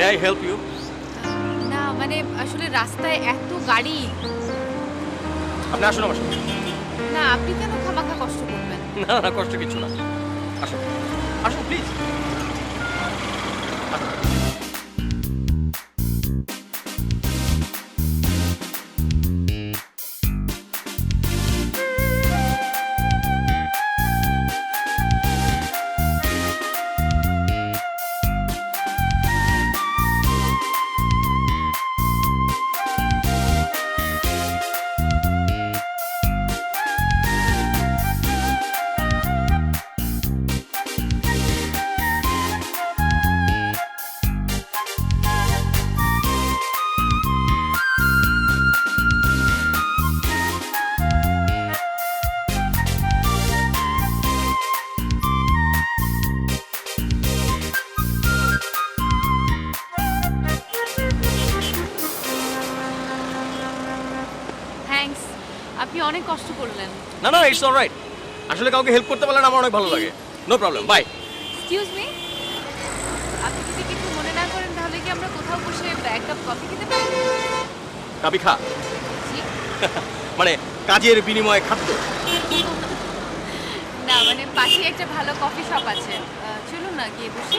May I help you? না মানে আসলে রাস্তায় এত গাড়ি। আপনি আসুন আমার সাথে। না আপনি কেন খামাখা কষ্ট করবেন? না না কষ্ট কিছু না, আসুন আসুন প্লিজ। থ্যাঙ্কস, আপনি অনেক কষ্ট করলেন। না না ইটস অলরাইট, আসলে কাউকে হেল্প করতে পারলে আমার অনেক ভালো লাগে। No problem, bye. Excuse me, আপনি যদি কিছু মনে না করেন তাহলে কি আমরা কোথাও বসে এক কাপ কফি খেতে পারি? কাবি খা জি। মানে কাজের বিনিময়ে খাদ্য। না মানে পাশেই একটা ভালো কফি শপ আছে, চলুন না গিয়ে বসি।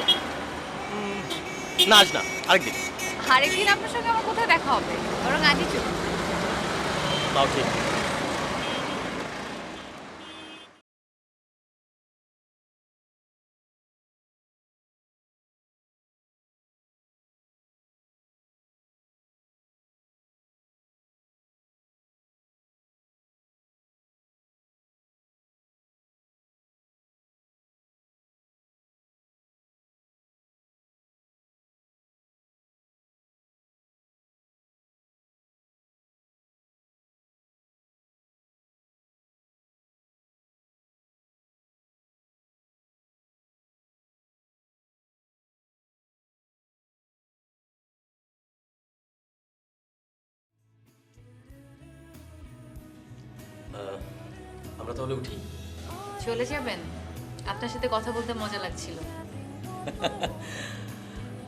না আজ না, আরেকদিন। আরেকদিন আপনার সঙ্গে আমার কোথায় দেখা হবে, বরং আজই চলুন। তাও ঠিক। আমরা তাহলে উঠি। চলে যাবেন? আপনার সাথে কথা বলতে মজা লাগছিল।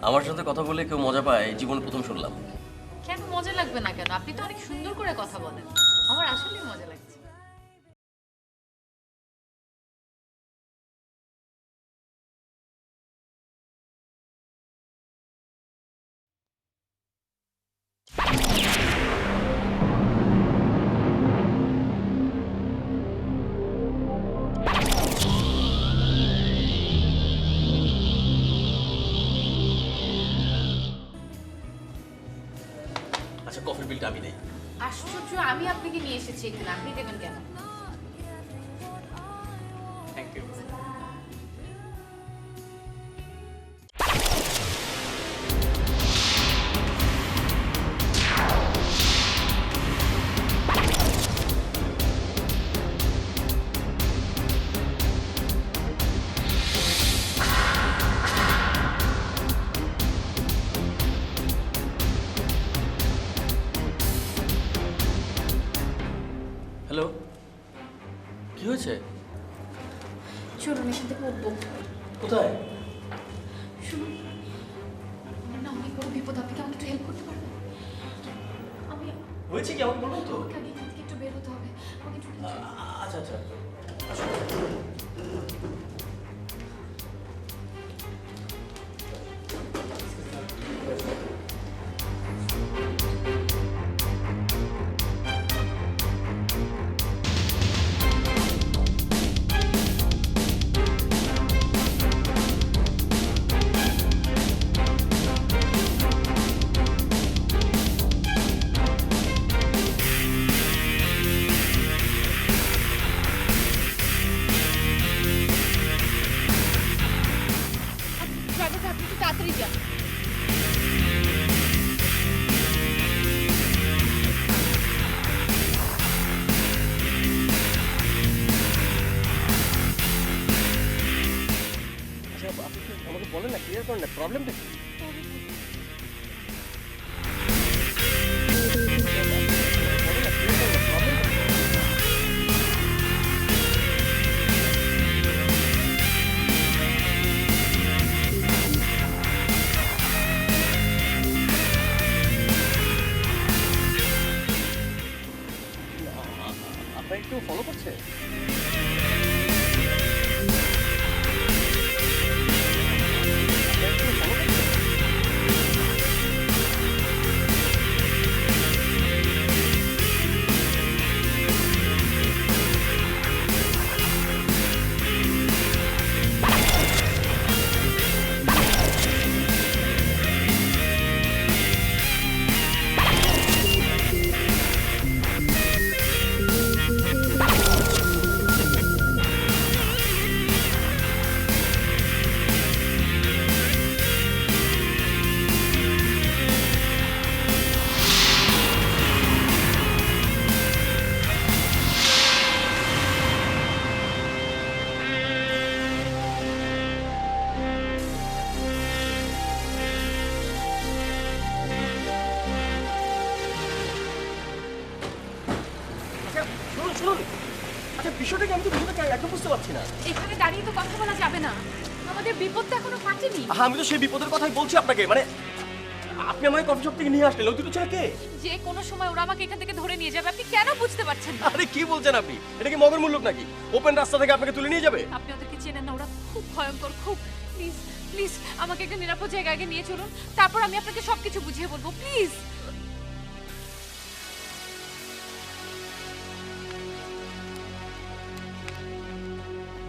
আমার সাথে কথা বলে কেউ মজা পায় জীবনে প্রথম শুনলাম। কেন মজা লাগবে না কেন? আপনি তো অনেক সুন্দর করে কথা বলেন, আমার আসলেই মজা লাগছে। আচ্ছা কফির বিলটা আমি দেই। আশ্চর্য, আমি আপনাকে নিয়ে এসেছি এখানে, আপনি দেবেন কেন? Thank you. হ্যালো, কি হয়েছে? চলুন এখান থেকে উঠবো। কোথায়? শুনুন, আমার না অনেক বড় বিপদ, আপনি কি আমাকে একটু হেল্প করতে পারবেন? আমি হয়েছে কি আমাকে বলুন তো। আমাকে আগে এখান থেকে একটু বের হতে হবে, আমাকে একটু নিয়ে চলুন। আচ্ছা আচ্ছা ড্রাইভার সাহেব, আপনি একটু তাড়াতাড়ি যান। আচ্ছা আপনি কি আমাকে বলেন না, ক্লিয়ার করেন না, প্রবলেমটা কি? বিষয়টা কি আমি তো বিষয়টা একদম বুঝতে পারছি না। এখানে দাঁড়িয়ে তো কথা বলা যাবে না, আমাদের বিপদটা এখনো কাটেনি। আমি তো সেই বিপদের কথাই বলছি আপনাকে, মানে আপনি আমাকে কফি শপ থেকে নিয়ে আসলেন, ওই দুটো ছেলে কে? যে কোনো সময় ওরা আমাকে এখান থেকে ধরে নিয়ে যাবে, আপনি কেন বুঝতে পারছেন না? আরে কি বলছেন আপনি? এটা কি মগের মুল্লুক নাকি? ওপেন রাস্তা থেকে আপনাকে তুলে নিয়ে যাবে? আপনি ওদেরকে চেনেন না, ওরা খুব ভয়ঙ্কর, খুব। প্লিজ প্লিজ আমাকে একটা নিরাপদ জায়গায় আগে নিয়ে চলুন, তারপর আমি আপনাকে সবকিছু বুঝিয়ে বলবো, প্লিজ।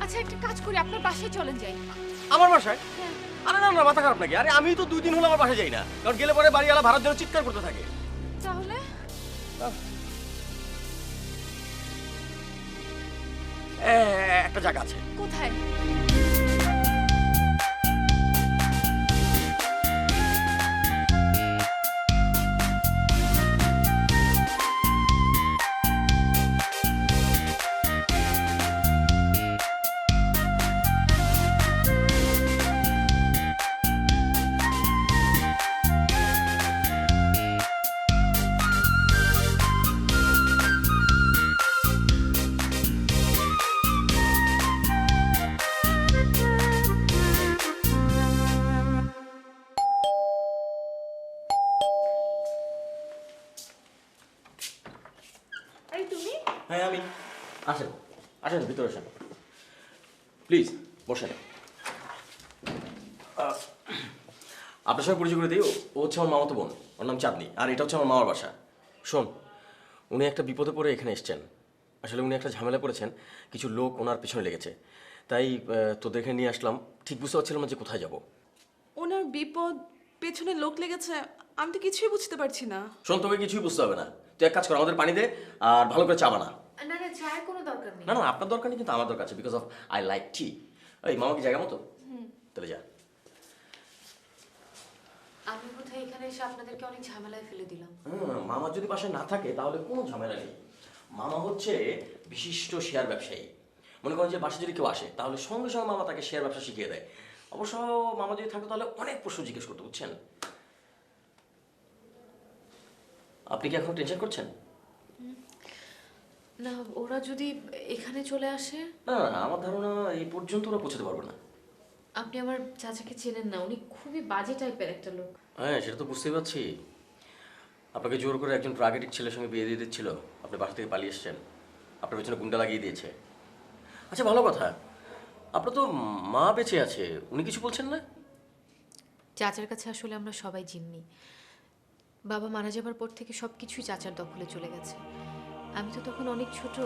আচ্ছা একটা কাজ করি, আপনার বাসায় চলেন যাই। আমার বাসায়? হ্যাঁ। আরে না না, মাথা খারাপ নাকি? আরে আমি তো 2 দিন হলো আমার বাসায় যাই না, কারণ গেলে পরে বাড়িওয়ালা ভাড়ার জন্য চিৎকার করতে থাকে। তাহলে একটা জায়গা আছে। কোথায়? আরে তুমি? হ্যাঁ আমি। আসেন আসেন, ভিতরে আসেন প্লিজ, বসেন। আপনার সঙ্গে পরিচয় করে দিই, ও হচ্ছে আমার মামাতো বোন, ওর নাম চাঁদনি, আর এটা হচ্ছে আমার মামার বাসা। শোন, উনি একটা বিপদে পড়ে এখানে এসেছেন। আসলে উনি একটা ঝামেলা পড়েছেন, কিছু লোক ওনার পিছনে লেগেছে, তাই তোদের এখানে নিয়ে আসলাম। ঠিক বুঝতে পারছিলাম না যে কোথায় যাব। ওনার বিপদ, পেছনে লোক লেগেছে, আমি তো কিছুই বুঝতে পারছি না। শোন, তোকে কিছুই বুঝতে হবে না। তুই এক কাজ কর, আমাদের পানি দে আর ভালো করে চা বানা। না না, চায়ের কোনো দরকার নেই। না না, আপনার দরকার নেই, কিন্তু আমার দরকার আছে, because of I like tea. এই মামা কি জায়গা মতো? তাহলে যা। আমি কোথায় এখানে এসে আপনাদেরকে অনেক ঝামেলায় ফেলে দিলাম। মামা যদি পাশে না থাকে তাহলে কোনো ঝামেলা নেই। মামা হচ্ছে বিশিষ্ট শেয়ার ব্যবসায়ী। মনে করেন যে বাসে যদি কেউ আসে তাহলে সঙ্গে সঙ্গে মামা তাকে শেয়ার ব্যবসা শিখিয়ে দেয়। অবশ্য মামা যদি থাকতো তাহলে অনেক প্রশ্ন জিজ্ঞেস করতে, বুঝছেন? আপনি কি এখন টেনশন করছেন? না, ওরা যদি এখানে চলে আসে? না না, আমার ধারণা এই পর্যন্ত ওরা পৌঁছতে পারবে না। আপনি আমার চাচাকে চেনেন না, উনি খুবই বাজে টাইপের একটা লোক। হ্যাঁ, সেটা তো বুঝতেই পারছি। আপনাকে জোর করে একজন প্রাকৃতিক ছেলের সঙ্গে বিয়ে দিয়ে দিচ্ছিল, আপনি বাসা থেকে পালিয়ে এসেছেন, আপনার পেছনে গুন্ডা লাগিয়ে দিয়েছে। আচ্ছা ভালো কথা, আপনার তো মা বেঁচে আছে, উনি কিছু বলছেন না? চাচার কাছে আসলে আমরা সবাই জিম্মি। বাবা মারা যাবার পর থেকে সব কিছুই চাচার দখলে চলে গেছে। আমি তো তখন অনেক ছোট,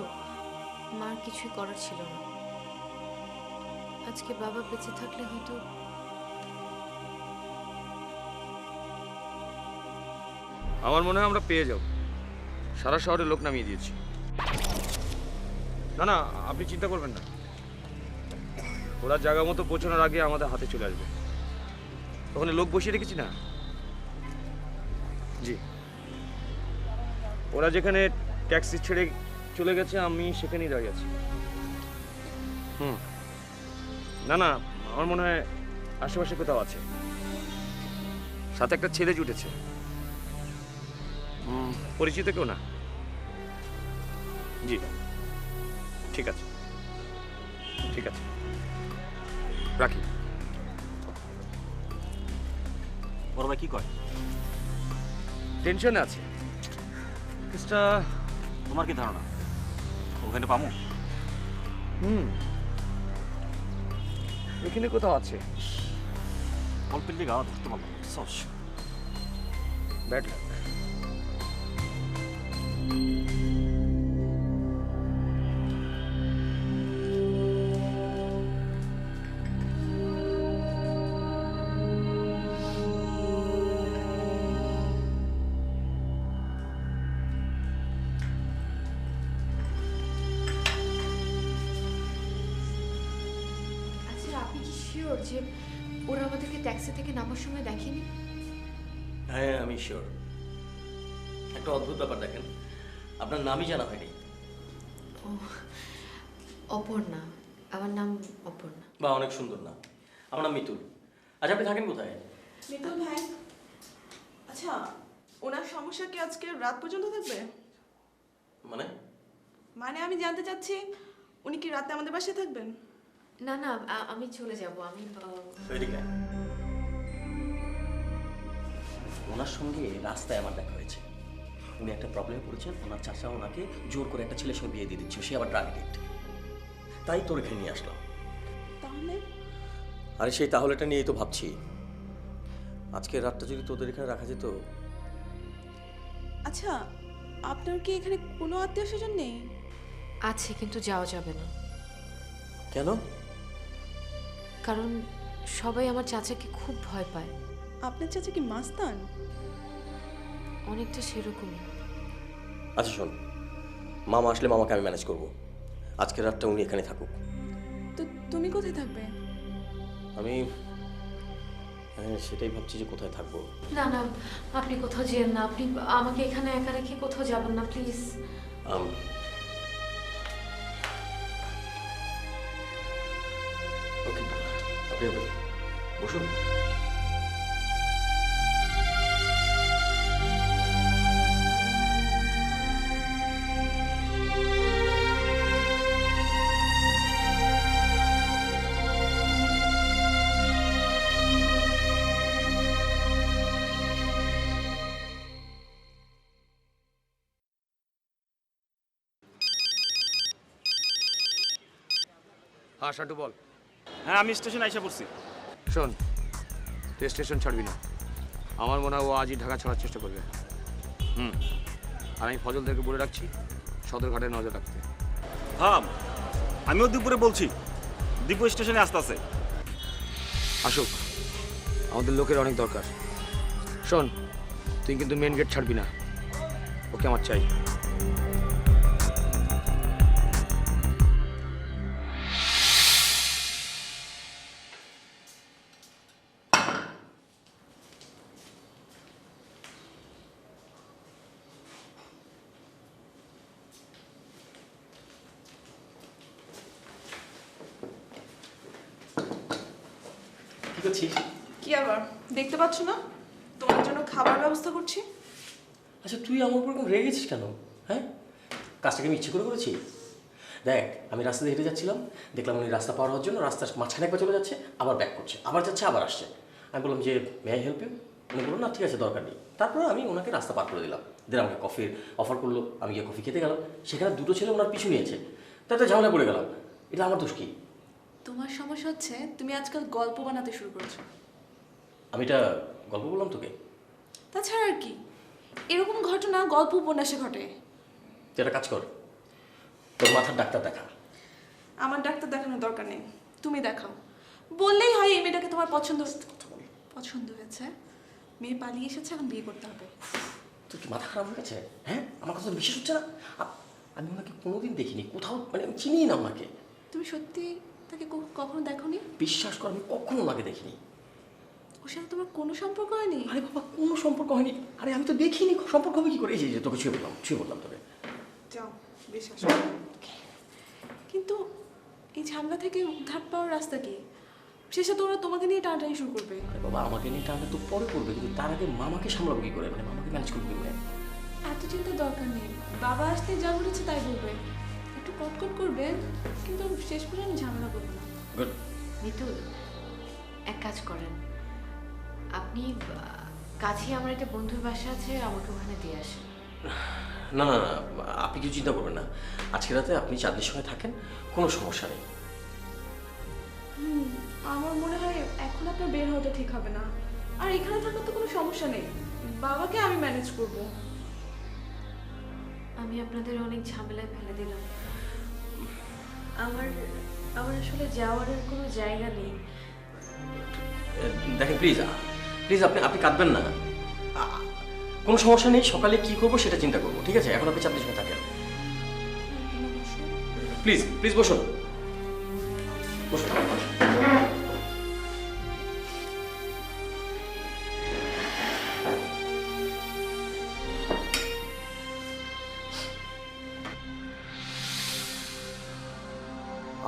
মার কিছুই করার ছিল না। আজকে বাবা বেঁচে থাকলে হয়তো। আমার মনে হয় আমরা পেয়ে যাব। সারা শহরে লোক নামিয়ে দিয়েছি। না না, আপনি চিন্তা করবেন না, ওরা জায়গা মতো পৌঁছানোর আগে আমাদের হাতে চলে আসবে। ওখানে লোক বসিয়ে রেখেছি না? জি, ওরা যেখানে ট্যাক্সি ছেড়ে চলে গেছে আমি সেখানেই দাঁড়িয়ে আছি। না না, আমার মনে হয় আশেপাশে কোথাও আছে, সাথে একটা ছেলে জুটেছে, পরিচিত কেউ না। জি ঠিক আছে, ঠিক আছে, রাখি। বড় ভাই কি কয়? টেনশনে আছে কেসটা। তোমার কি ধারণা ওখানে পামু? এখানে কোথাও আছে। অল্পের দিকে আওয়াজ ধরতে পারলাম সস। Bad luck. আচ্ছা আপনি কি শিওর যে ওরা আমাদেরকে ট্যাক্সি থেকে নামার সময় দেখেনি? হ্যাঁ আমি শিওর। একটা অদ্ভুত ব্যাপার দেখেন, আপনার নামই জানা হয়নি। ও, অপর্ণা। আমার নাম অপর্ণা। বা অনেক সুন্দর নাম। আমার নাম মিতুল। আচ্ছা আপনি থাকেন কোথায়? মিতুল ভাই, আচ্ছা ওনার সমস্যা কি আজকে রাত পর্যন্ত থাকবে? মানে? মানে আমি জানতে চাচ্ছি উনি কি রাতে আমাদের বাসায় থাকবেন? না না, আমি চলে যাব। আমি এদিকে আয়। ওনার সঙ্গে রাস্তায় আমার দেখা হয়েছে। উনি একটা প্রবলেমে পড়েছেন, ওনার চাচা ওনাকে জোর করে একটা ছেলের সঙ্গে বিয়ে দিয়ে দিচ্ছে, সে আবার ড্রাগ এডিক্ট। তাই তোর এখানে নিয়ে আসলাম। তাহলে আরে সেই তাহলেটা নিয়েই তো ভাবছি, আজকে রাতটা যদি তোদের এখানে রাখা যেত। আচ্ছা, আপনার কি এখানে কোনো আত্মীয় স্বজন নেই? আছে, কিন্তু যাওয়া যাবে না। কেন? কারণ সবাই আমার চাচাকে খুব ভয় পায়। আপনার চাচা কি মাস্তান? অনেকটা সেরকমই। আচ্ছা শোন, মামা আসলে মামাকে আমি ম্যানেজ করব। আজকের রাতটা উনি এখানে থাকুক। তো তুমি কোথায় থাকবে? আমি সেটাই ভাবছি যে কোথায় থাকবো। না না, আপনি কোথাও যেন না। আপনি আমাকে এখানে একা রেখে কোথাও যাবেন না, প্লিজ। ওকে, আপনি বসুন। হ্যাঁ শান্টু বল। হ্যাঁ আমি স্টেশনে আইসা পড়ছি। শোন, তুই স্টেশন ছাড়বি না। আমার মনে হয় ও আজই ঢাকা ছাড়ার চেষ্টা করবে। আর আমি ফজলদেরকে বলে রাখছি সদরঘাটে নজর রাখতে। হ্যাঁ আমিও দুপুরে বলছি, দীপু স্টেশনে আসতে আছে। আসুক, আমাদের লোকের অনেক দরকার। শোন, তুই কিন্তু মেন গেট ছাড়বি না, ওকে আমার চাই। কি করছিস? কি আবার দেখতে পাচ্ছ না তোমার জন্য খাবার ব্যবস্থা করছি? আচ্ছা তুই আমার উপর এরকম রেগে গেছিস কেন? হ্যাঁ, কাজটাকে আমি ইচ্ছে করে করেছি? দেখ, আমি রাস্তা দিয়ে হেঁটে যাচ্ছিলাম, দেখলাম উনি রাস্তা পার হওয়ার জন্য রাস্তার মাঝখানে একবার চলে যাচ্ছে, আবার ব্যাক করছে, আবার যাচ্ছে, আবার আসছে। আমি বললাম যে মে আই হেল্প ইউ? উনি বললো না ঠিক আছে দরকার নেই। তারপরে আমি ওনাকে রাস্তা পার করে দিলাম, দেন আমাকে কফির অফার করলো, আমি গিয়ে কফি খেতে গেলাম, সেখানে দুটো ছেলে ওনার পিছু নিয়েছে, তাতে ঝামেলা পড়ে গেলাম। এটা আমার দোষ কি? তোমার সমস্যা হচ্ছে তুমি আজকাল গল্প বানাতে শুরু করেছো। আমি এটা গল্প বললাম তোকে? তাছাড়া আর কি, এরকম ঘটনা গল্প উপন্যাসে ঘটে। তুই একটা কাজ কর, তোর মাথার ডাক্তার দেখা। আমার ডাক্তার দেখানোর দরকার নেই, তুমি দেখাও। বললেই হয় এই মেয়েটাকে তোমার পছন্দ হয়েছে, মেয়ে পালিয়ে এসেছে, এখন বিয়ে করতে হবে। তোর কি মাথা খারাপ হয়ে গেছে? হ্যাঁ, আমার কথা বিশ্বাস হচ্ছে না? আমি ওনাকে কোনোদিন দেখিনি কোথাও, মানে আমি চিনি না ওনাকে। তুমি সত্যি তাকে কখনো দেখোনি? বিশ্বাস কর, আমি কখনো ওনাকে দেখিনি। ওর সাথে তোমার কোনো সম্পর্ক হয়নি? আরে বাবা, কোনো সম্পর্ক হয়নি। আরে আমি তো দেখিনি, সম্পর্ক হবে কি করে? এই যে তোকে ছুঁয়ে বললাম তোকে। যাও, বিশ্বাস করো। কিন্তু এই ঝামেলা থেকে উদ্ধার পাওয়ার রাস্তা কি? শেষে তো ওরা তোমাকে নিয়ে টানাটানি শুরু করবে। আরে বাবা, আমাকে নিয়ে টানলে তো পরে করবে, কিন্তু তার আগে মামাকে সামলাবো কি করে? মানে মামাকে ম্যানেজ করবো কি করে? এত চিন্তার দরকার নেই, বাবা আসতে যা বলেছে তাই বলবে। একটু কটকট করবেন, কিন্তু শেষ পর্যন্ত ঝামেলা করবে না। গুড। মিতুল, এক কাজ করেন, আপনি কাছেই আমার একটা বন্ধুর বাসা আছে, আমাকে ওখানে দিয়ে আসেন। না না না, আপনি কিছু চিন্তা করবেন না। আজকে রাতে আপনি চাঁদনির সঙ্গে থাকেন, কোনো সমস্যা নেই। আমার মনে হয় এখন আপনার বের হতে ঠিক হবে না। আর এখানে থাকার তো কোনো সমস্যা নেই, বাবাকে আমি ম্যানেজ করব। আমি আপনাদের অনেক ঝামেলায় ফেলে দিলাম। আমার আসলে যাওয়ার আর কোনো জায়গা নেই। দেখেন প্লিজ, প্লিজ আপনি কাঁদবেন না। কোনো সমস্যা নেই, সকালে কি করবো সেটা চিন্তা করবো, ঠিক আছে? এখন আপনি চাঁদনির সঙ্গে থাকেন। প্লিজ প্লিজ বসুন, বসুন।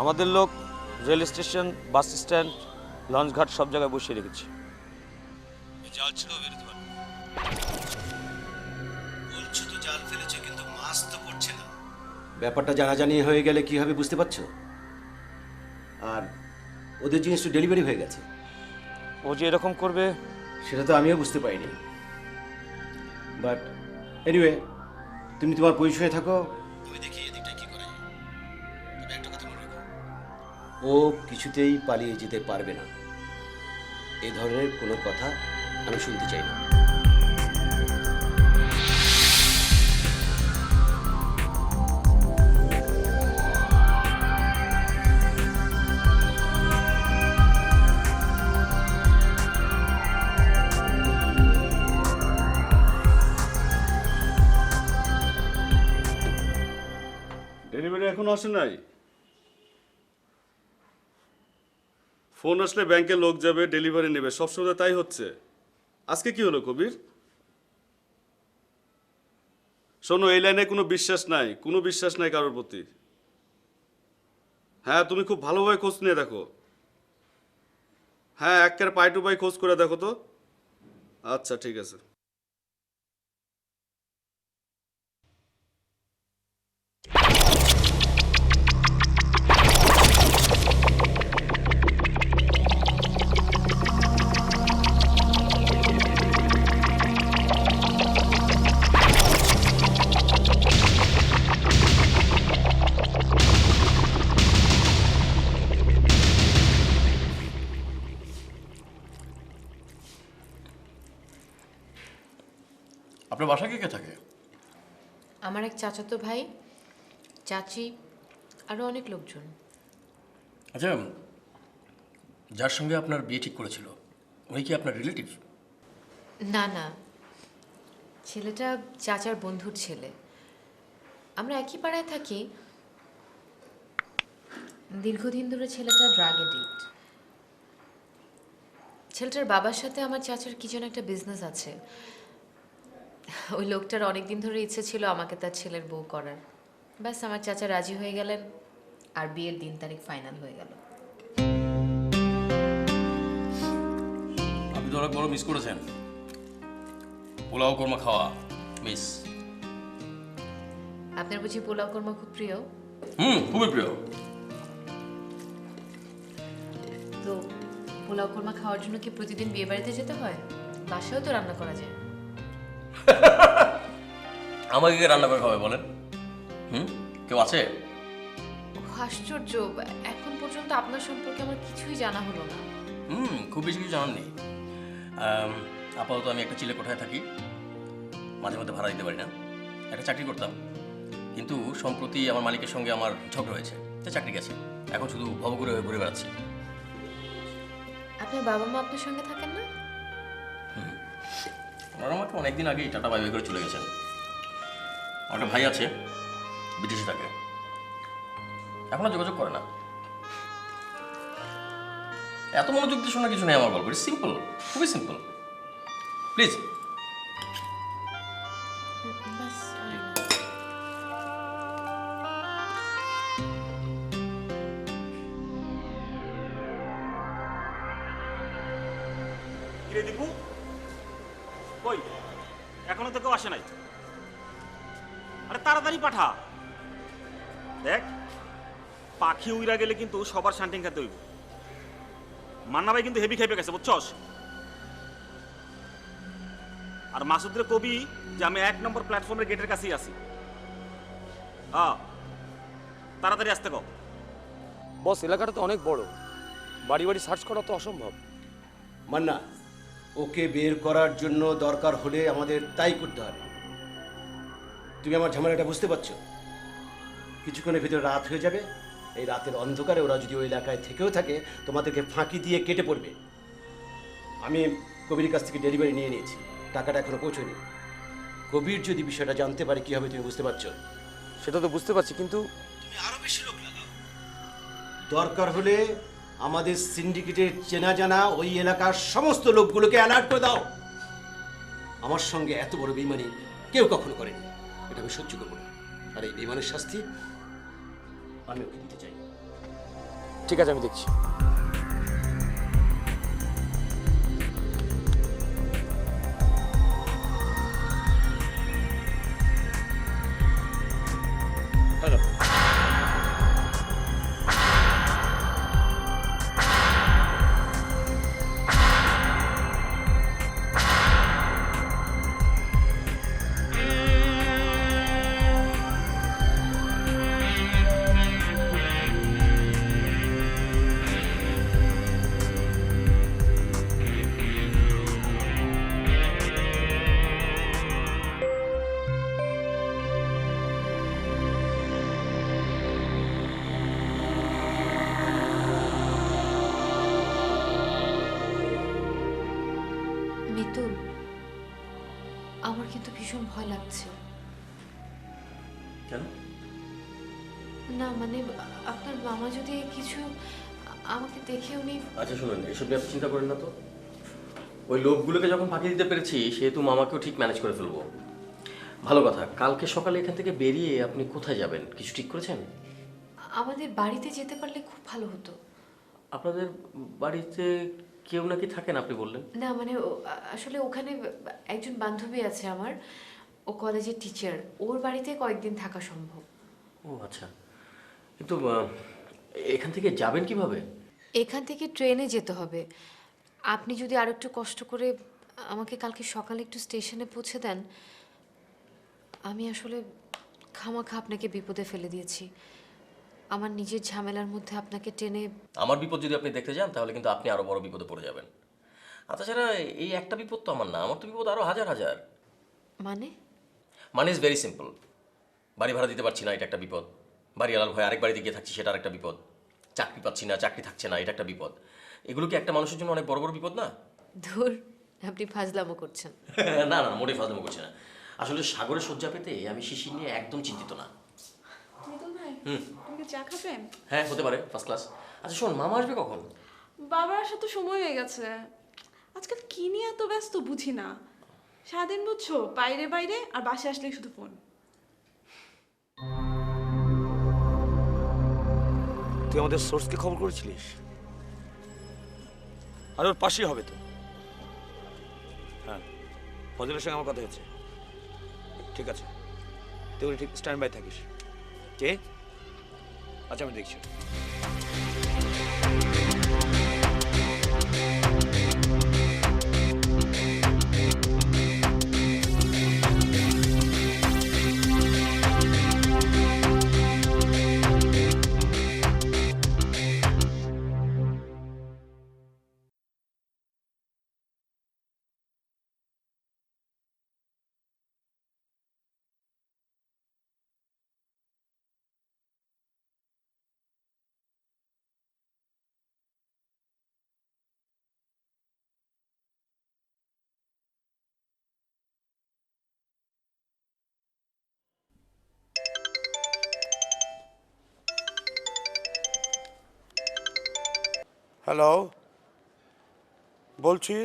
আমাদের লোক rail station, bus stand, launch ঘাট সব জায়গায় বসিয়ে রেখেছি। জাল ছিল বেরোতে পারবে। বলছো তো জাল ফেলেছো, কিন্তু মাছ তো পড়ছে না। ব্যাপারটা জানাজানি হয়ে গেলে কি হবে বুঝতে পারছো? আর ওদের জিনিস তো ডেলিভারি হয়ে গেছে। ও যে এরকম করবে সেটা তো আমিও বুঝতে পারিনি। বাট এনিওয়ে, তুমি তোমার পজিশনে থাকো, আমি দেখি এদিকটা কি করা যায়। তবে একটা কথা মনে রেখো, ও কিছুতেই পালিয়ে যেতে পারবে না। এই ধরনের কোনো কথা আমি শুনতে চাই না। ডেলিভারি এখনো আসে নাই? ফোন আসলে ব্যাংকে লোক যাবে, ডেলিভারি নেবে, সবসময় তাই হচ্ছে। আজকে কি হলো কবির? শোনো, এই লাইনে কোনো বিশ্বাস নাই কারোর প্রতি। হ্যাঁ, তুমি খুব ভালোভাবে খোঁজ নিয়ে দেখো। হ্যাঁ, একের পাই টু পাই খোঁজ করে দেখো তো। আচ্ছা, ঠিক আছে। আপনার বাসা কে কে থাকে? আমার এক চাচাতো ভাই, চাচি, আরও অনেক লোকজন। আচ্ছা, যার সঙ্গে আপনার বিয়ে ঠিক করেছিল উনি কি আপনার রিলেটিভ? না না, ছেলেটা চাচার বন্ধুর ছেলে। আমরা একই পাড়ায় থাকি। দীর্ঘদিন ধরে ছেলেটা ড্রাগ এডিক্ট। ছেলেটার বাবার সাথে আমার চাচার কি যেন একটা বিজনেস আছে। ওই লোকটার অনেক দিন ধরে ইচ্ছে ছিল আমাকে তার ছেলের বউ করার। ব্যাস, আমার চাচা রাজি হয়ে গেলেন আর বিয়ের দিন তারিখ ফাইনাল হয়ে গেল। আপনি তো অনেক বড় মিস করেছেন। পোলাও কর্মা খাওয়া মিস। আপনার বুঝি পোলাও কর্মা খুব প্রিয়? খুবই প্রিয়। তো পোলাও কর্মা খাওয়ার জন্য কি প্রতিদিন বিয়ে বাড়িতে যেতে হয়? বাসায়ও তো রান্না করা যায়। আমাকে কে রান্না করে খাবে বলেন? কেউ আছে? আশ্চর্য, এখন পর্যন্ত আপনার সম্পর্কে আমার কিছুই জানা হলো না। খুব বেশি কিছু জানার নেই। আপাতত আমি একটা চিলে কোঠায় থাকি, মাঝে মধ্যে ভাড়া দিতে পারি না। একটা চাকরি করতাম, কিন্তু সম্প্রতি আমার মালিকের সঙ্গে আমার ঝগড়া হয়েছে, তাই চাকরি গেছে। এখন শুধু ভবঘুরে হয়ে ঘুরে বেড়াচ্ছি। আপনার বাবা মা আপনার সঙ্গে থাকেন না? ওনারা আমাকে অনেকদিন আগেই টাটা বাই বাই করে চলে গেছেন। আমার একটা ভাই আছে, বিদেশে থাকে, এখনো যোগাযোগ করে না। এত মনোযোগ দিয়ে শোনা কিছু নেই আমার গল্প। সিম্পল, খুবই সিম্পল। প্লিজ। বাস, কিরে দীপু, কই এখনো তো কেউ আসে নাই? আরে তাড়াতাড়ি পাঠা। দেখ, পাখি উইরা গেলে কিন্তু সবার শান্টিং খাতে হইব। মান্না ভাই কিন্তু হেভি খাইপে গেছে, বুঝছস? আর মাসুদের কবি যে আমি 1 নম্বর প্ল্যাটফর্মের গেটের কাছেই আছি। তাড়াতাড়ি আসতে কও। বস, এলাকাটা তো অনেক বড়, বাড়ি বাড়ি সার্চ করা তো অসম্ভব। মান্না, ওকে বের করার জন্য দরকার হলে আমাদের তাই করতে হবে। তুমি আমার ঝামেলাটা বুঝতে পারছো? কিছুক্ষণের ভিতরে রাত হয়ে যাবে। এই রাতের অন্ধকারে ওরা যদি ওই এলাকায় থেকেও থাকে, তোমাদেরকে ফাঁকি দিয়ে কেটে পড়বে। আমি কবির কাছ থেকে ডেলিভারি নিয়ে নিয়েছি, টাকাটা এখনো পৌঁছয়নি। কবির যদি বিষয়টা জানতে পারে কি হবে তুমি বুঝতে পারছো? সেটা তো বুঝতে পারছি, কিন্তু তুমি আরো বেশি লোক লাগাও। দরকার হলে আমাদের সিন্ডিকেটের চেনা জানা ওই এলাকার সমস্ত লোকগুলোকে অ্যালার্ট করে দাও। আমার সঙ্গে এত বড় বেইমানি কেউ কখনো করেনি, এটা আমি সহ্য করবো না। আর এই বেইমানের শাস্তি আমি ওকে দিতে চাই। ঠিক আছে, আমি দেখছি। হ্যালো। মিতুল, আমার কিন্তু ভীষণ ভয় লাগছে। কেন? না মানে আপনার মামা যদি কিছু আমাকে দেখে উনি... আচ্ছা শুনুন, এসব নিয়ে আপনি চিন্তা করেন না তো। ওই লোকগুলোকে যখন ফাঁকি দিতে পেরেছি সেহেতু মামাকেও ঠিক ম্যানেজ করে ফেলবো। ভালো কথা, কালকে সকালে এখান থেকে বেরিয়ে আপনি কোথায় যাবেন কিছু ঠিক করেছেন? আমাদের বাড়িতে যেতে পারলে খুব ভালো হতো। আপনাদের বাড়িতে কেউ নাকি থাকেন আপনি বললেন? না মানে আসলে ওখানে একজন বান্ধবী আছে আমার, ও কলেজের টিচার, ওর বাড়িতে কয়েকদিন থাকা সম্ভব। ও আচ্ছা, কিন্তু এখান থেকে যাবেন কিভাবে? এখান থেকে ট্রেনে যেতে হবে। আপনি যদি আর একটু কষ্ট করে আমাকে কালকে সকালে একটু স্টেশনে পৌঁছে দেন। আমি আসলে খামাখা আপনাকে বিপদে ফেলে দিয়েছি। আমার নিজের ঝামেলার মধ্যে আপনাকে টেনে... আমার বিপদ যদি আপনি দেখতে যান তাহলে কিন্তু আপনি আরো বড় বিপদে পড়ে যাবেন। আর তাছাড়া এই একটা বিপদ তো আমার না, আমার তো বিপদ আরো হাজার হাজার। মানে ইজ ভেরি সিম্পল। বাড়ি ভাড়া দিতে পারছি না, এটা একটা বিপদ। বাড়িওয়ালার ভয় আরেক বাড়িতে গিয়ে থাকছি, সেটা আরেকটা বিপদ। চাকরি পাচ্ছি না, চাকরি থাকছে না, এটা একটা বিপদ। এগুলো কি একটা মানুষের জন্য অনেক বড় বড় বিপদ না? ধুর, আপনি ফাজলামো করছেন। না না, মোটেই ফাজলামো করছে না। আসলে সাগরে শয্যা পেতে আমি শিশির নিয়ে একদম চিন্তিত না। মিতুল ভাই, তুমি কি চা খাবেন? হ্যাঁ হতে পারে, ফার্স্ট ক্লাস। আচ্ছা শোন, মামা আসবে কখন? বাবার আসার তো সময় হয়ে গেছে। আজকাল কি নিয়ে এত ব্যস্ত বুঝি না। সারাদিন বুঝছো বাইরে বাইরে, আর বাসায় আসলেই শুধু ফোন। তুই আমাদের সোর্সকে খবর করেছিলিস? আর ওর পাশেই হবে তো। হ্যাঁ, ফজলের সঙ্গে আমার কথা হয়েছে। ঠিক আছে, তুই ঠিক স্ট্যান্ড বাই থাকিস। কে? আচ্ছা আমি দেখছি। হ্যালো, বলছি।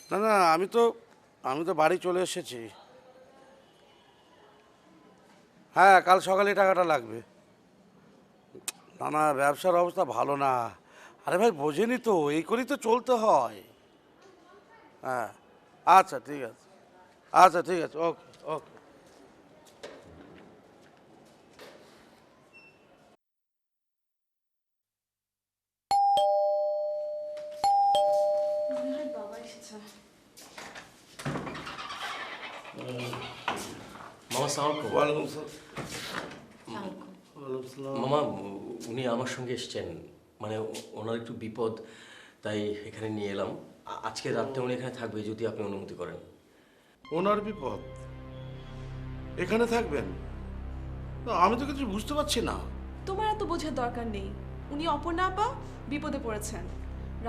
না না, আমি তো বাড়ি চলে এসেছি। হ্যাঁ, কাল সকালে টাকাটা লাগবে। না না, ব্যবসার অবস্থা ভালো না। আরে ভাই বোঝেনি তো, এই করেই তো চলতে হয়। হ্যাঁ, আচ্ছা ঠিক আছে, আচ্ছা ঠিক আছে, ওকে ওকে। মনে হয় বাবা এসেছে। মামা সালাম আলাইকুম। ওয়ালাইকুম আসসালাম। মামা, উনি আমার সঙ্গে এসছেন, মানে ওনার একটু বিপদ, তাই এখানে নিয়ে এলাম। আজকে রাতটা উনি এখানে থাকবে যদি আপনি অনুমতি করেন। ওনার বিপদ, এখানে থাকবেন? না, আমি তো কিছু বুঝতে পারছি না। তোমার এত বোঝার দরকার নেই। উনি অপর্ণা আপা বিপদে পড়েছেন।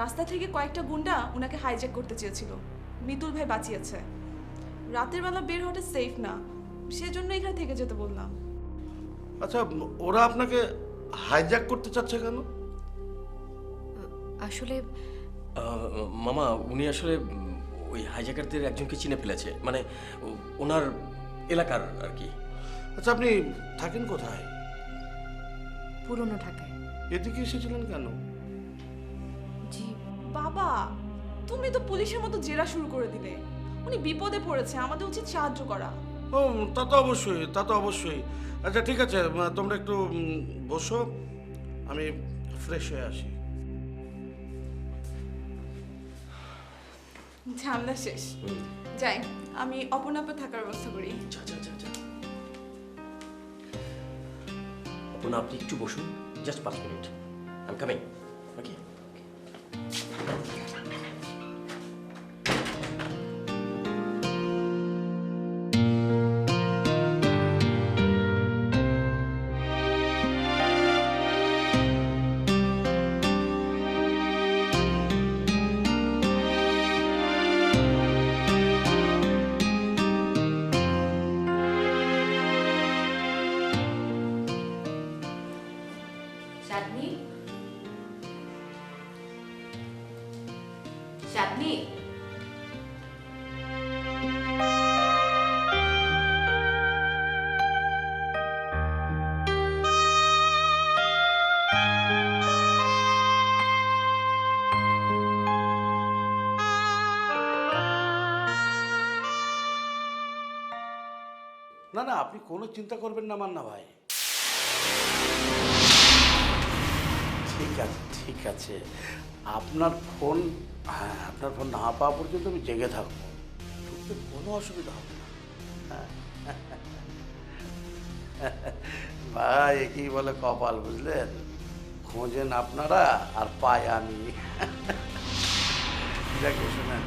রাস্তা থেকে কয়েকটা গুন্ডা ওনাকে হাইজ্যাক করতে চেয়েছিল। মিতুল ভাই বাঁচিয়েছে। রাতের বেলা বের হওয়াটা সেফ না, সেজন্য এখানে থেকে যেতে বললাম। আচ্ছা, ওরা আপনাকে হাইজ্যাক করতে চাচ্ছে কেন? আসলে মামা, উনি আসলে ওই হাইজ্যাকারদের একজনকে চিনে ফেলেছে, মানে ওনার এলাকার আর কি। আচ্ছা, আপনি থাকেন কোথায়? পুরনো ঢাকায়। এদিকে এসেছিলেন কেন? জি, বাবা, তুমি তো পুলিশের মতো জেরা শুরু করে দিলে। উনি বিপদে পড়েছে, আমাদের উচিত সাহায্য করা। ও, তা তো অবশ্যই, তা তো অবশ্যই। আচ্ছা ঠিক আছে, তোমরা একটু বসো, আমি ফ্রেশ হয়ে আসি। ঝামেলা শেষ। যাই, আমি অপর্ণা আপা থাকার ব্যবস্থা করি। আচ্ছা আচ্ছা আচ্ছা আচ্ছা, আপনি একটু বসুন, just 5 minute, I am coming. Okay. Chandni, না না, আপনি কোনো চিন্তা করবেন না মান্না ভাই। ঠিক আছে ঠিক আছে, আপনার ফোন, হ্যাঁ আপনার ফোন না পাওয়া পর্যন্ত আমি জেগে থাকবো, শুনতে কোনো অসুবিধা হবে না। ভাই একই বলে কপাল, বুঝলেন? খোঁজেন আপনারা আর পাই আমি। দেখে শোনেন,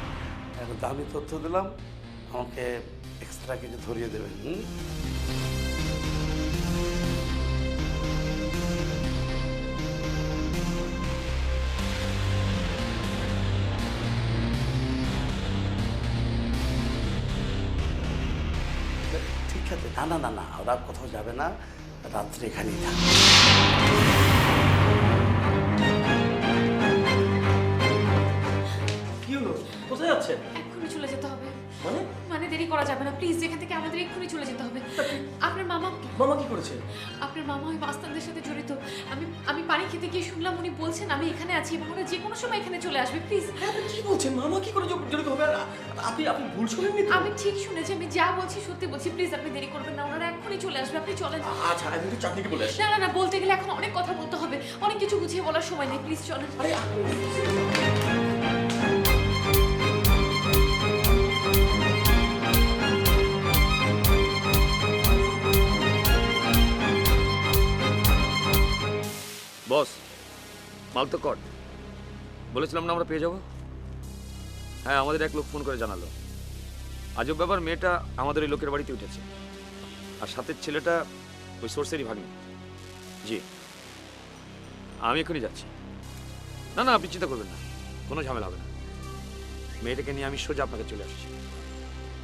একটা দামি তথ্য দিলাম, আমাকে এক্সট্রা কিছু ধরিয়ে দেবেন। ঠিক আছে, না না না না, ওরা কোথাও যাবে না, রাত্রে এখানেই থাকবে। কি হলো? কোথায় যাচ্ছেন? এক্ষুনি চলে যেতে হবে। মানে মানে দেরি করা যাবে না, প্লিজ। এখান থেকে আমাদের এক্ষুনি চলে যেতে হবে। আপনার মামা মামা কি করেছে? আপনার মামা ওই মাস্তানদের সাথে জড়িত। আমি পানি খেতে গিয়ে শুনলাম উনি বলছেন আমি এখানে আছি এবং ওরা যে কোনো সময় এখানে চলে আসবে। প্লিজ। আপনি কি বলছেন? মামা কি করে জড়িত হবে? আর আপনি ভুল শুনেননি তো? আমি ঠিক শুনেছি, আমি যা বলছি সত্যি বলছি। প্লিজ আপনি দেরি করবেন না, ওনারা এক্ষুনি চলে আসবে। আপনি চলেন। আচ্ছা, আমি একটু চাঁদনিকে বলে আসি। না না না, বলতে গেলে এখন অনেক কথা বলতে হবে, অনেক কিছু গুছিয়ে বলার সময় নেই। প্লিজ চলেন। আরে বস, মাল তো কট। বলেছিলাম না আমরা পেয়ে যাব। হ্যাঁ, আমাদের এক লোক ফোন করে জানালো। আজব ব্যাপার, মেয়েটা আমাদের ওই লোকের বাড়িতে উঠেছে, আর সাথে ছেলেটা ওই সোর্সেরই ভাগ্নি। জি, আমি এখনই যাচ্ছি। না না, আপনি চিন্তা করবেন না, কোনো ঝামেলা হবে না। মেয়েটাকে নিয়ে আমি সোজা আপনাকে চলে আসছি।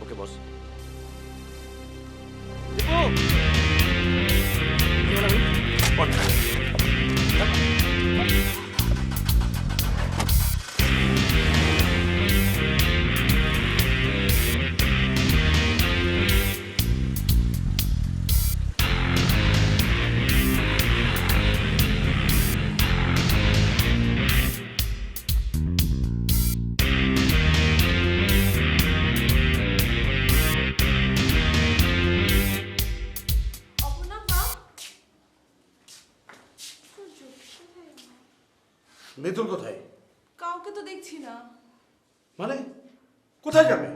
ওকে বস। অপর্ণাপা, মিতুল কোথায়? কাউকে তো দেখছি না। মানে কোথায় যাবে?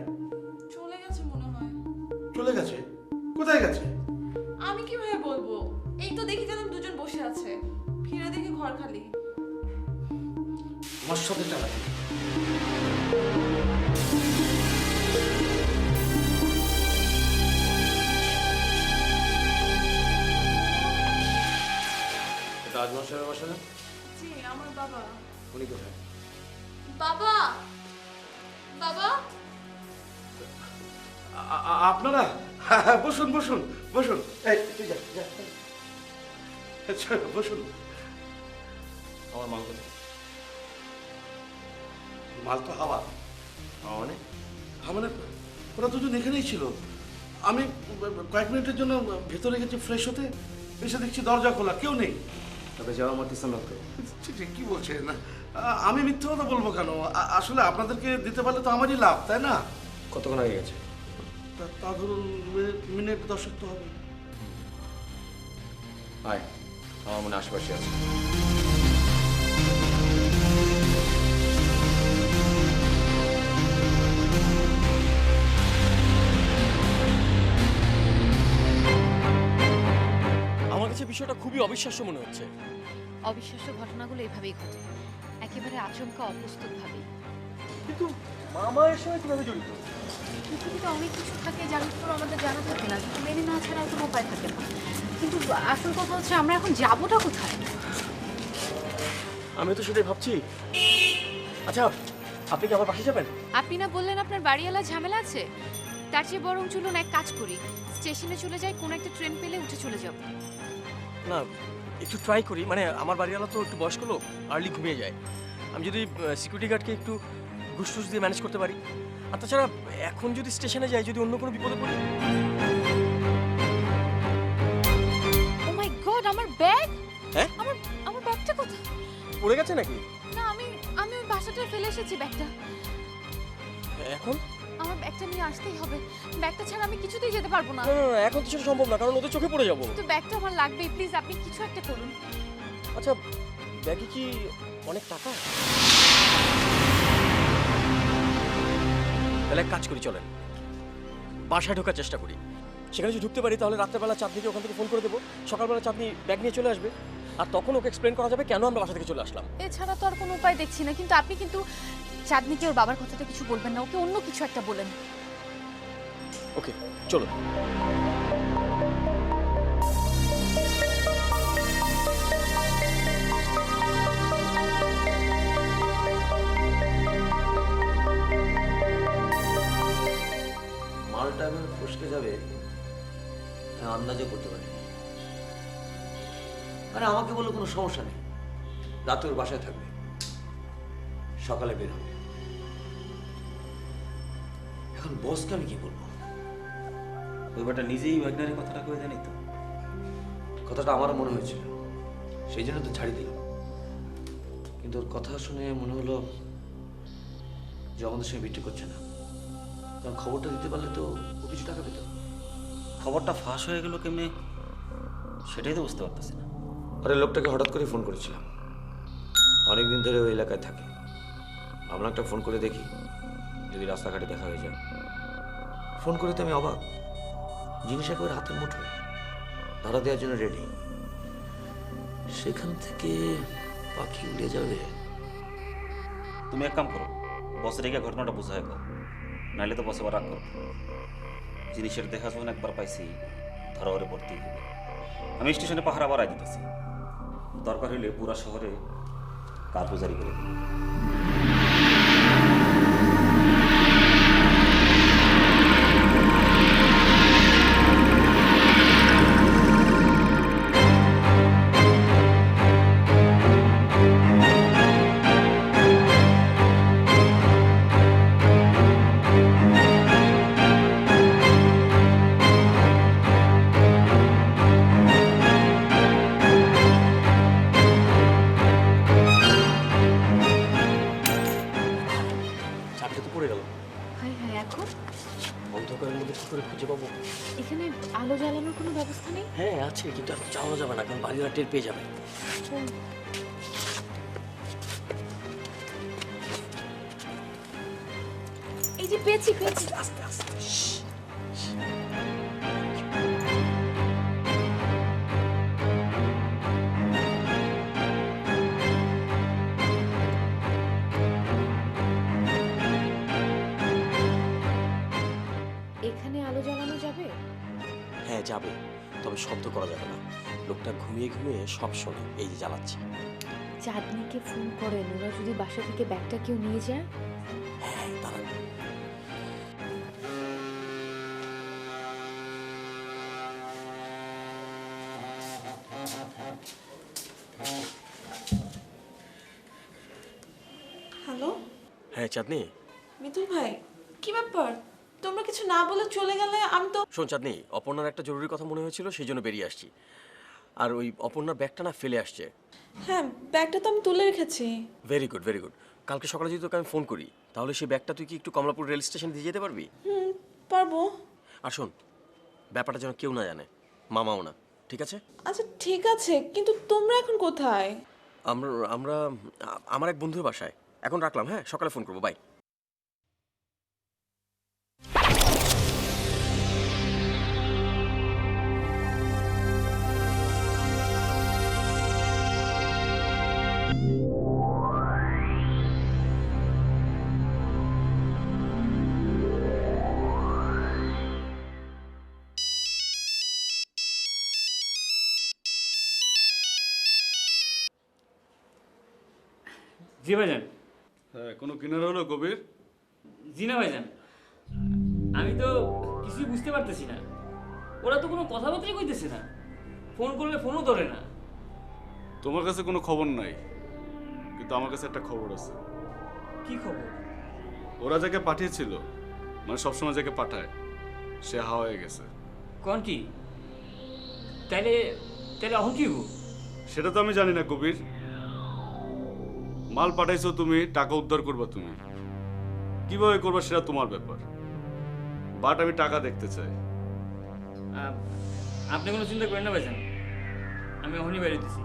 চলে গেছে মনে হয়। চলে গেছে? কোথায় গেছে? আমি কিভাবে বলবো? এই তো দেখি যেন দুজন বসে আছে, ফিরে দেখি ঘর খালি। আমার সাথে চালাকি। এটা আজমান সাহেবের বাসা না? জি, আমার বাবা। উনি কোথায়? বাবা, বাবা, আপনারা? হ্যাঁ, বসুন বসুন বসুন। এই তুই যা যা। আচ্ছা, বসুন। আমার মাল কোথায়? মাল তো হাওয়া। মানে মানে ওরা দুজন এখানেই ছিল। আমি কয়েক মিনিটের জন্য ভেতরে গেছি ফ্রেশ হতে, এসে দেখছি দরজা খোলা, কেউ নেই। তবে যাওয়া মারতেছেন না তো? ঠিক ঠিক, কি বলছেন? আমি মিথ্যে কথা বলবো কেন? আসলে আপনাদেরকে দিতে পারলে তো আমারই লাভ, তাই না? কতক্ষণ আগে গেছে? তা ধরুন মিনিট 10 তো হবে। আয়, আমার মনে আশেপাশে আছে। আমার কাছে বিষয়টা খুবই অবিশ্বাস্য মনে হচ্ছে। অবিশ্বাস্য ঘটনাগুলো এভাবেই ঘটে, একেবারে আচমকা অপ্রস্তুতভাবেই। কিন্তু মামা এর সঙ্গে কিভাবে জড়িত? পৃথিবীতে অনেক কিছু থাকে যার উত্তর আমাদের জানা থাকে না, কিন্তু মেনে না ছাড়া কোনো উপায় থাকে না। কিন্তু আসল কথা হচ্ছে আমরা এখন যাবোটা কোথায়? আমি তো সেটাই ভাবছি। আচ্ছা, আপনি কি আমার পাশে যাবেন? আপনি না বললেন আপনার বাড়িওয়ালা ঝামেলা আছে? তার চেয়ে বরং চলুন এক কাজ করি, স্টেশনে চলে যাই, কোনো একটা ট্রেন পেলে উঠে চলে যাব। না, একটু ট্রাই করি। মানে আমার বাড়িওয়ালা তো একটু বয়স্ক লোক, আর্লি ঘুমিয়ে যায়। আমি যদি সিকিউরিটি গার্ডকে একটু ঘুষ টুস দিয়ে ম্যানেজ করতে পারি। আর তাছাড়া এখন যদি স্টেশনে যাই, যদি অন্য কোনো বিপদে পড়ি। ও মাই গড, আমার ব্যাগ! হ্যাঁ? আমার ব্যাগটা কোথায়? পড়ে গেছে নাকি? না, আমি ওই বাসাটায় ফেলে এসেছি ব্যাগটা। এখন আমার ব্যাগটা নিয়ে আসতেই হবে। ব্যাগটা ছাড়া আমি কিছুতেই যেতে পারবো না। না, না, না, এখন তো সেটা সম্ভব না, কারণ ওদের চোখে পড়ে যাবো। কিন্তু ব্যাগটা আমার লাগবেই, প্লিজ আপনি কিছু একটা করুন। আচ্ছা, ব্যাগে কি অনেক টাকা? তাহলে এক কাজ করি, চলেন বাসায় ঢোকার চেষ্টা করি। সেখানে যদি ঢুকতে পারি তাহলে রাত্রেবেলা চাঁদনিকে ওখান থেকে ফোন করে দেবো, সকালবেলা চাঁদনি ব্যাগ নিয়ে চলে আসবে, আর তখন ওকে এক্সপ্লেন করা যাবে কেন আমরা বাসা থেকে চলে আসলাম। এছাড়া তো আর কোনো উপায় দেখছি না। কিন্তু আপনি কিন্তু চাঁদনিকে ওর বাবার কথাটা কিছু বলবেন না, ওকে অন্য কিছু একটা বলেন। ওকে, চলো। মালটা এবার ফসকে যাবে আন্দাজও করতে পারি। আরে আমাকে বলে কোনো সমস্যা নেই, রাতে ওর বাসায় থাকবে, সকালে বের হবে। এখন বসকে আমি কি বলবো? ওই বেটা নিজেই ওয়াগনারের কথাটা কয়ে জানি তো। কথাটা আমারও মনে হয়েছিল, সেই জন্য তো ছাড়ি দিলাম। কিন্তু ওর কথা শুনে মনে হলো যে আমাদের সঙ্গে বিক্রি করছে না, কারণ খবরটা দিতে পারলে তো ও কিছু টাকা পেত। খবরটা ফাঁস হয়ে গেল কেমনে সেটাই তো বুঝতে পারতেছি না। আরে লোকটাকে হঠাৎ করে ফোন করেছিলাম, অনেকদিন ধরে ওই এলাকায় থাকে। আমরা একটা ফোন করে দেখি যদি রাস্তাঘাটে দেখা হয়ে যায়। ফোন করে তো আমি অবাক, জিনিস একেবারে হাতের মুঠোয়, ধরা দেওয়ার জন্য রেডি। সেখান থেকে পাখি উড়ে যাবে। তুমি এক কাম করো, বসের গিয়ে ঘটনাটা বুঝাই দাও, নাহলে তো বসে আবার রাগ করো। জিনিসের দেখা যখন একবার পাইছি, ধরা ওরে পড়তেই হবে। আমি স্টেশনে পাহারা বাড়াই দিতেছি, দরকার হইলে পুরা শহরে কারগুজারি করে দিই। চাবিটা তো পড়ে গেল। হ্যাঁ হ্যাঁ, এখন অন্ধকারের মধ্যে কি করে খুঁজে পাবো? এখানে আলো জ্বালানোর কোনো ব্যবস্থা নেই? হ্যাঁ আছে, কিন্তু এখন যাওয়া যাবে না, কারণ বাড়িরা টের পেয়ে যাবে। এই যে পেয়েছি পেয়েছি। আস্তে আস্তে। এখানে আলো জ্বালানো যাবে? হ্যাঁ যাবে, তবে শব্দ করা যাবে না। লোকটা ঘুমিয়ে ঘুমিয়ে সব শোনে। এই যে জ্বালাচ্ছি। চাঁদনিকে ফোন করেন, ওরা যদি বাসা থেকে ব্যাগটা কেউ নিয়ে যায়? হ্যাঁ, দাঁড়ান। হ্যালো হ্যাঁ চাঁদনি, মিতুল ভাই, কি ব্যাপার? তোমরা কিছু না বলে চলে গেলে। আমি তো শোন চাঁদনি, অপর্ণার একটা জরুরি কথা মনে হয়েছিল, সেই জন্য বেরিয়ে আসছি। আর ওই অপর্ণার ব্যাগটা না ফেলে আসছে। হ্যাঁ, ব্যাগটা তো আমি তুলে রেখেছি। Very good, very good. কালকে সকালে যদি তোকে আমি ফোন করি, তাহলে সেই ব্যাগটা তুই কি একটু কমলাপুর রেল স্টেশন দিয়ে যেতে পারবি? পারবো। আর শোন, ব্যাপারটা যেন কেউ না জানে, মামাও না, ঠিক আছে? আচ্ছা ঠিক আছে, কিন্তু তোমরা এখন কোথায়? আমরা আমরা আমার এক বন্ধুর বাসায়। এখন রাখলাম, হ্যাঁ সকালে ফোন করবো, বাই। জি ভাইজান। হ্যাঁ, কোনো কিনারা হলো কবির? জি না ভাইজান, আমি তো কিছুই বুঝতে পারতেছি না। ওরা তো কোনো কথাবার্তাই কইতেছে না, ফোন করলে ফোনও ধরে না। তোমার কাছে কোনো খবর নাই, কিন্তু আমার কাছে একটা খবর আছে। কি খবর? ওরা যাকে পাঠিয়েছিল, মানে সবসময় যাকে পাঠায়, সে হাওয়া হয়ে গেছে। কোন কি? তাইলে তাইলে এখন কি হইব? সেটা তো আমি জানি না কবির। মাল পাঠাইছো তুমি, টাকা উদ্ধার করবা তুমি, কিভাবে করবা সেটা তোমার ব্যাপার। বাট আমি টাকা দেখতে চাই। আপনি কোনো চিন্তা করেন না ভাইজান, আমি এখনই বাইরে দিছি।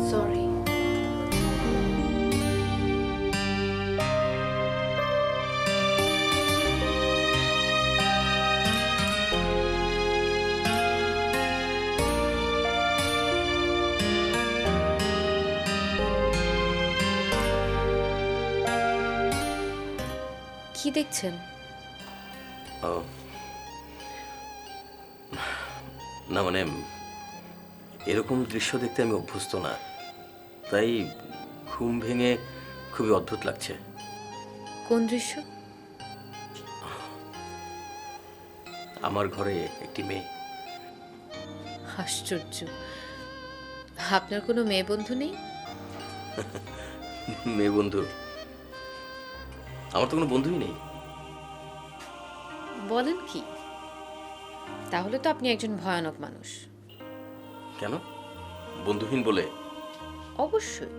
সরি। কি দেখছেন? না মানে এরকম দৃশ্য দেখতে আমি অভ্যস্ত না, তাই ঘুম ভেঙে খুবই অদ্ভুত লাগছে। কোন দৃশ্য? আমার ঘরে একটি মেয়ে। আশ্চর্য, আপনার কোনো মেয়ে বন্ধু নেই? মেয়ে বন্ধু? আমার তো কোনো বন্ধুই নেই। বলেন কি? তাহলে তো আপনি একজন ভয়ানক মানুষ। কেন, বন্ধুহীন বলে? অবশ্যই।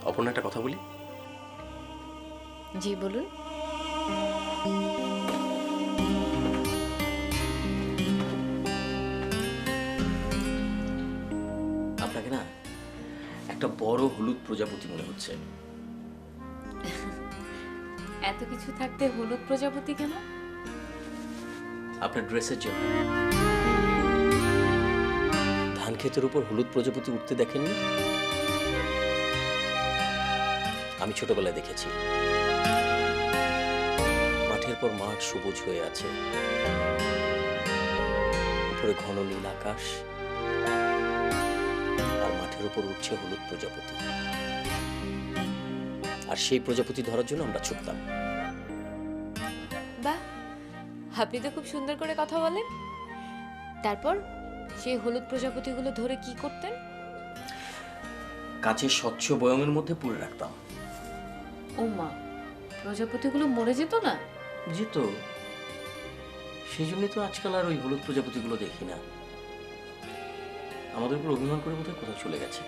অপর্ণা, একটা কথা বলি। জি বলুন। আপনাকে না একটা বড় হলুদ প্রজাপতি মনে হচ্ছে। এত কিছু থাকতে হলুদ প্রজাপতি কেন? আপনার ড্রেসের জন্য। ধান ক্ষেতের উপর হলুদ প্রজাপতি উঠতে দেখেননি? আমি ছোটবেলায় দেখেছি। মাঠের পর মাঠ সবুজ হয়ে আছে, উপরে ঘন নীল আকাশ, আর মাঠের উপর উঠছে হলুদ প্রজাপতি। আর সেই প্রজাপতি ধরার জন্য আমরা ছুটতাম। বাহ, আপনি তো খুব সুন্দর করে কথা বলেন। তারপর সেই হলুদ প্রজাপতিগুলো ধরে কি করতেন? কাচের স্বচ্ছ বয়মের মধ্যে পুরে রাখতাম। ও মা, প্রজাপতিগুলো মরে যেত না? যেত। সেই জন্যই তো আজকাল আর ওই হলুদ প্রজাপতিগুলো দেখি না। আমাদের উপর অভিমান করে বোধহয় কোথাও চলে গেছে।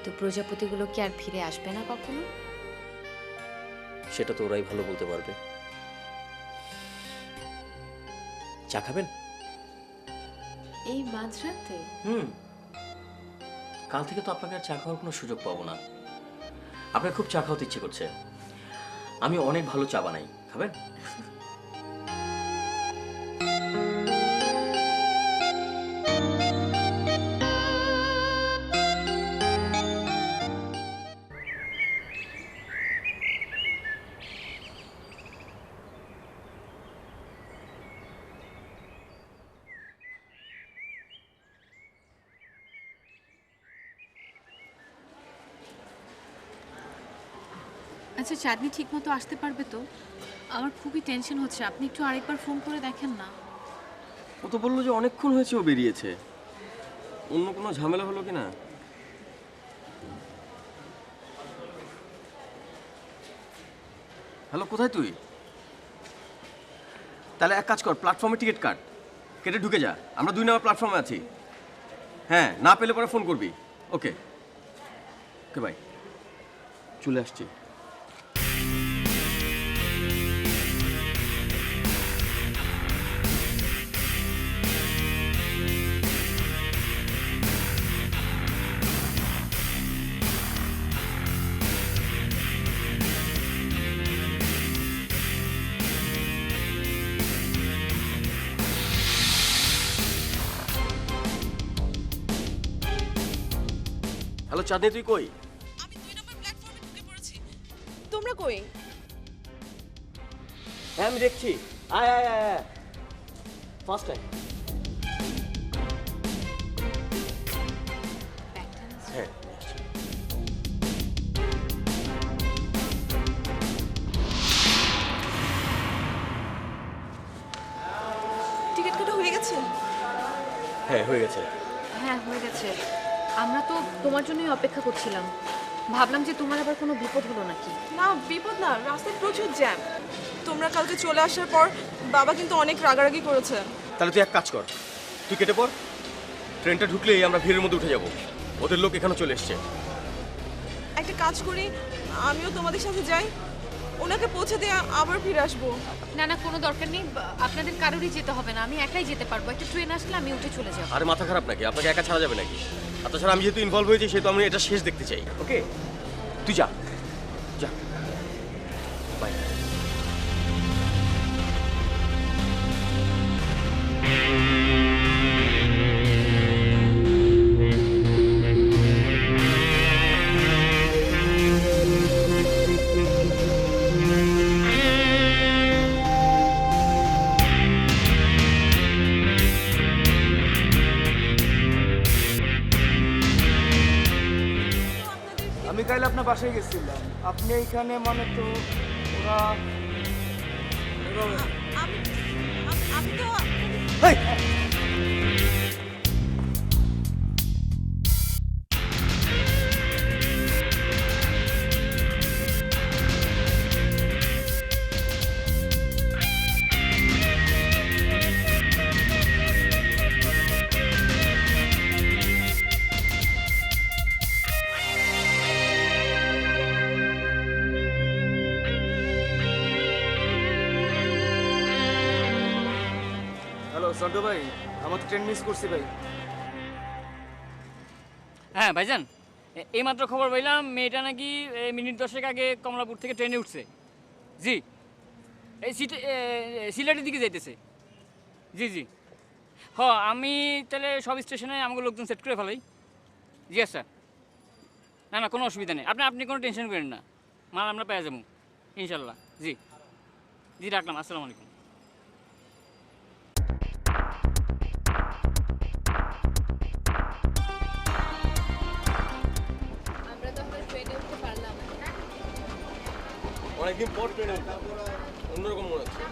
তো প্রজাপতিগুলো কি আর ফিরে আসবে না কখনো? সেটা তো ওরাই ভালো বলতে পারবে। চা খাবেন? এই মাঝরাতে? কাল থেকে তো আপনাকে আর চা খাওয়ার কোনো সুযোগ পাবো না। আপনার খুব চা খাওয়াতে ইচ্ছে করছে। আমি অনেক ভালো চা বানাই, খাবেন? আচ্ছা, চাঁদনি ঠিক মতো আসতে পারবে তো? আমার খুবই টেনশন হচ্ছে, আপনি একটু আরেকবার ফোন করে দেখেন না। ও তো বললো যে অনেকক্ষণ হয়েছে ও বেরিয়েছে। অন্য কোনো ঝামেলা হলো কিনা? হ্যালো, কোথায় তুই? তাহলে এক কাজ কর, প্ল্যাটফর্মে টিকিট কাট, কেটে ঢুকে যা। আমরা 2 নম্বর প্ল্যাটফর্মে আছি। হ্যাঁ, না পেলে পরে ফোন করবি। ওকে। ওকে ভাই, চলে আসছি। হ্যালো চাঁদনি, তুই কই? আমি 2 নম্বর প্ল্যাটফর্মে ঢুকে পড়েছি। তোমরা কই? হ্যাঁ আমি দেখছি। আয় আয় আয় আয়, ফার্স্ট টাইম। হ্যাঁ টিকিট কাটা হয়ে গেছে? হ্যাঁ হয়ে গেছে। হ্যাঁ হয়ে গেছে। আমরা তো তোমার জন্যই অপেক্ষা করছিলাম, ভাবলাম যে তোমার আবার কোনো বিপদ হলো নাকি। না বিপদ না, রাস্তায় প্রচুর জ্যাম। তোমরা কালকে চলে আসার পর বাবা কিন্তু অনেক রাগারাগি করেছে। তাহলে তুই এক কাজ কর, তুই কেটে পড়, ট্রেনটা ঢুকলেই আমরা ভিড়ের মধ্যে উঠে যাব। ওদের লোক এখানে চলে এসছে। একটা কাজ করি, আমিও তোমাদের সাথে যাই, ওনাকে পৌঁছে দিয়ে আবার ফিরে আসবো। না না, কোনো দরকার নেই, আপনাদের কারোরই যেতে হবে না, আমি একাই যেতে পারবো। একটা ট্রেন আসলে আমি উঠে চলে যাবো। আরে মাথা খারাপ নাকি? আপনাকে একা ছাড়া যাবে নাকি? আর তাছাড়া আমি যেহেতু ইনভলভ হয়েছি সেহেতু আমি এটা শেষ দেখতে চাই। ওকে, তুই যা যা, বাই। আমি কাল আপনার বাসায় গেছিলাম, আপনি এইখানে মানে তো ওরা আমি তো হ্যালো সন্টু ভাই, আমার তো ট্রেন মিস করছি ভাই। হ্যাঁ ভাইজান, এইমাত্র খবর পাইলাম মেয়েটা নাকি মিনিট 10 আগে কমলাপুর থেকে ট্রেনে উঠছে। জি, এই সিলেটের দিকে যাইতেছে। জি জি, হ আমি তাহলে সব স্টেশনে আমাকে লোকজন সেট করে ফেলাই। জি আচ্ছা, না না কোনো অসুবিধা নেই, আপনি কোনো টেনশন করেন না, মাল আমরা পেয়ে যাবো ইনশাল্লাহ। জি জি, রাখলাম, আসসালামু আলাইকুম। আমরা তো আমরা ট্রেনে উঠতে পারলাম না। অনেকদিন পর ট্রেনে অন্যরকম মনে হচ্ছে।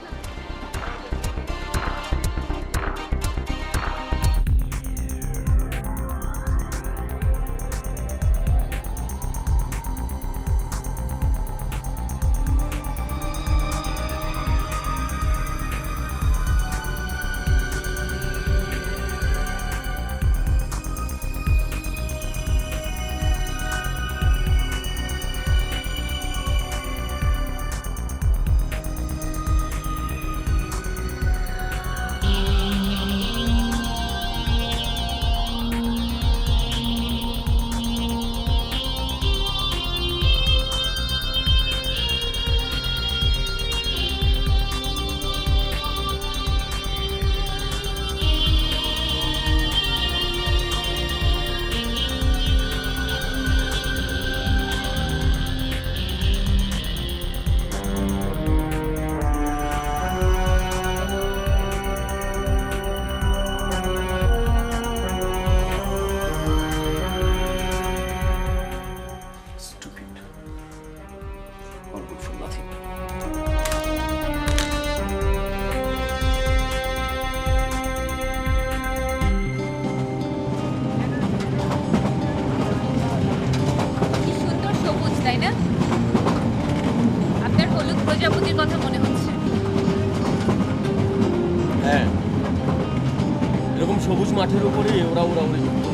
তাই না? আপনার হলুদ প্রজাপতির কথা মনে হচ্ছে। হ্যাঁ, এরকম সবুজ মাঠের উপরে ওরা উড়াউড়ি করতো।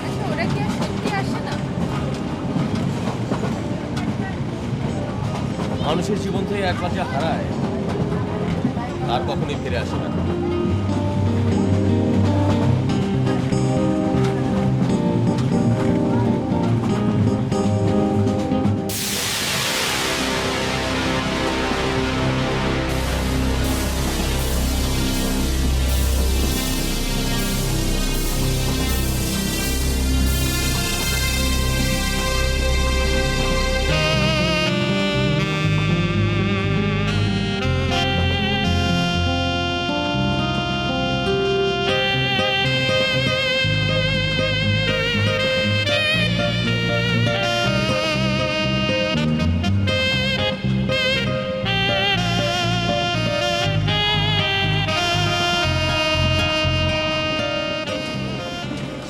আচ্ছা, ওরা কি আর সত্যি মানুষের জীবন থেকে একবার যা হারায় আর কখনোই ফিরে আসে না।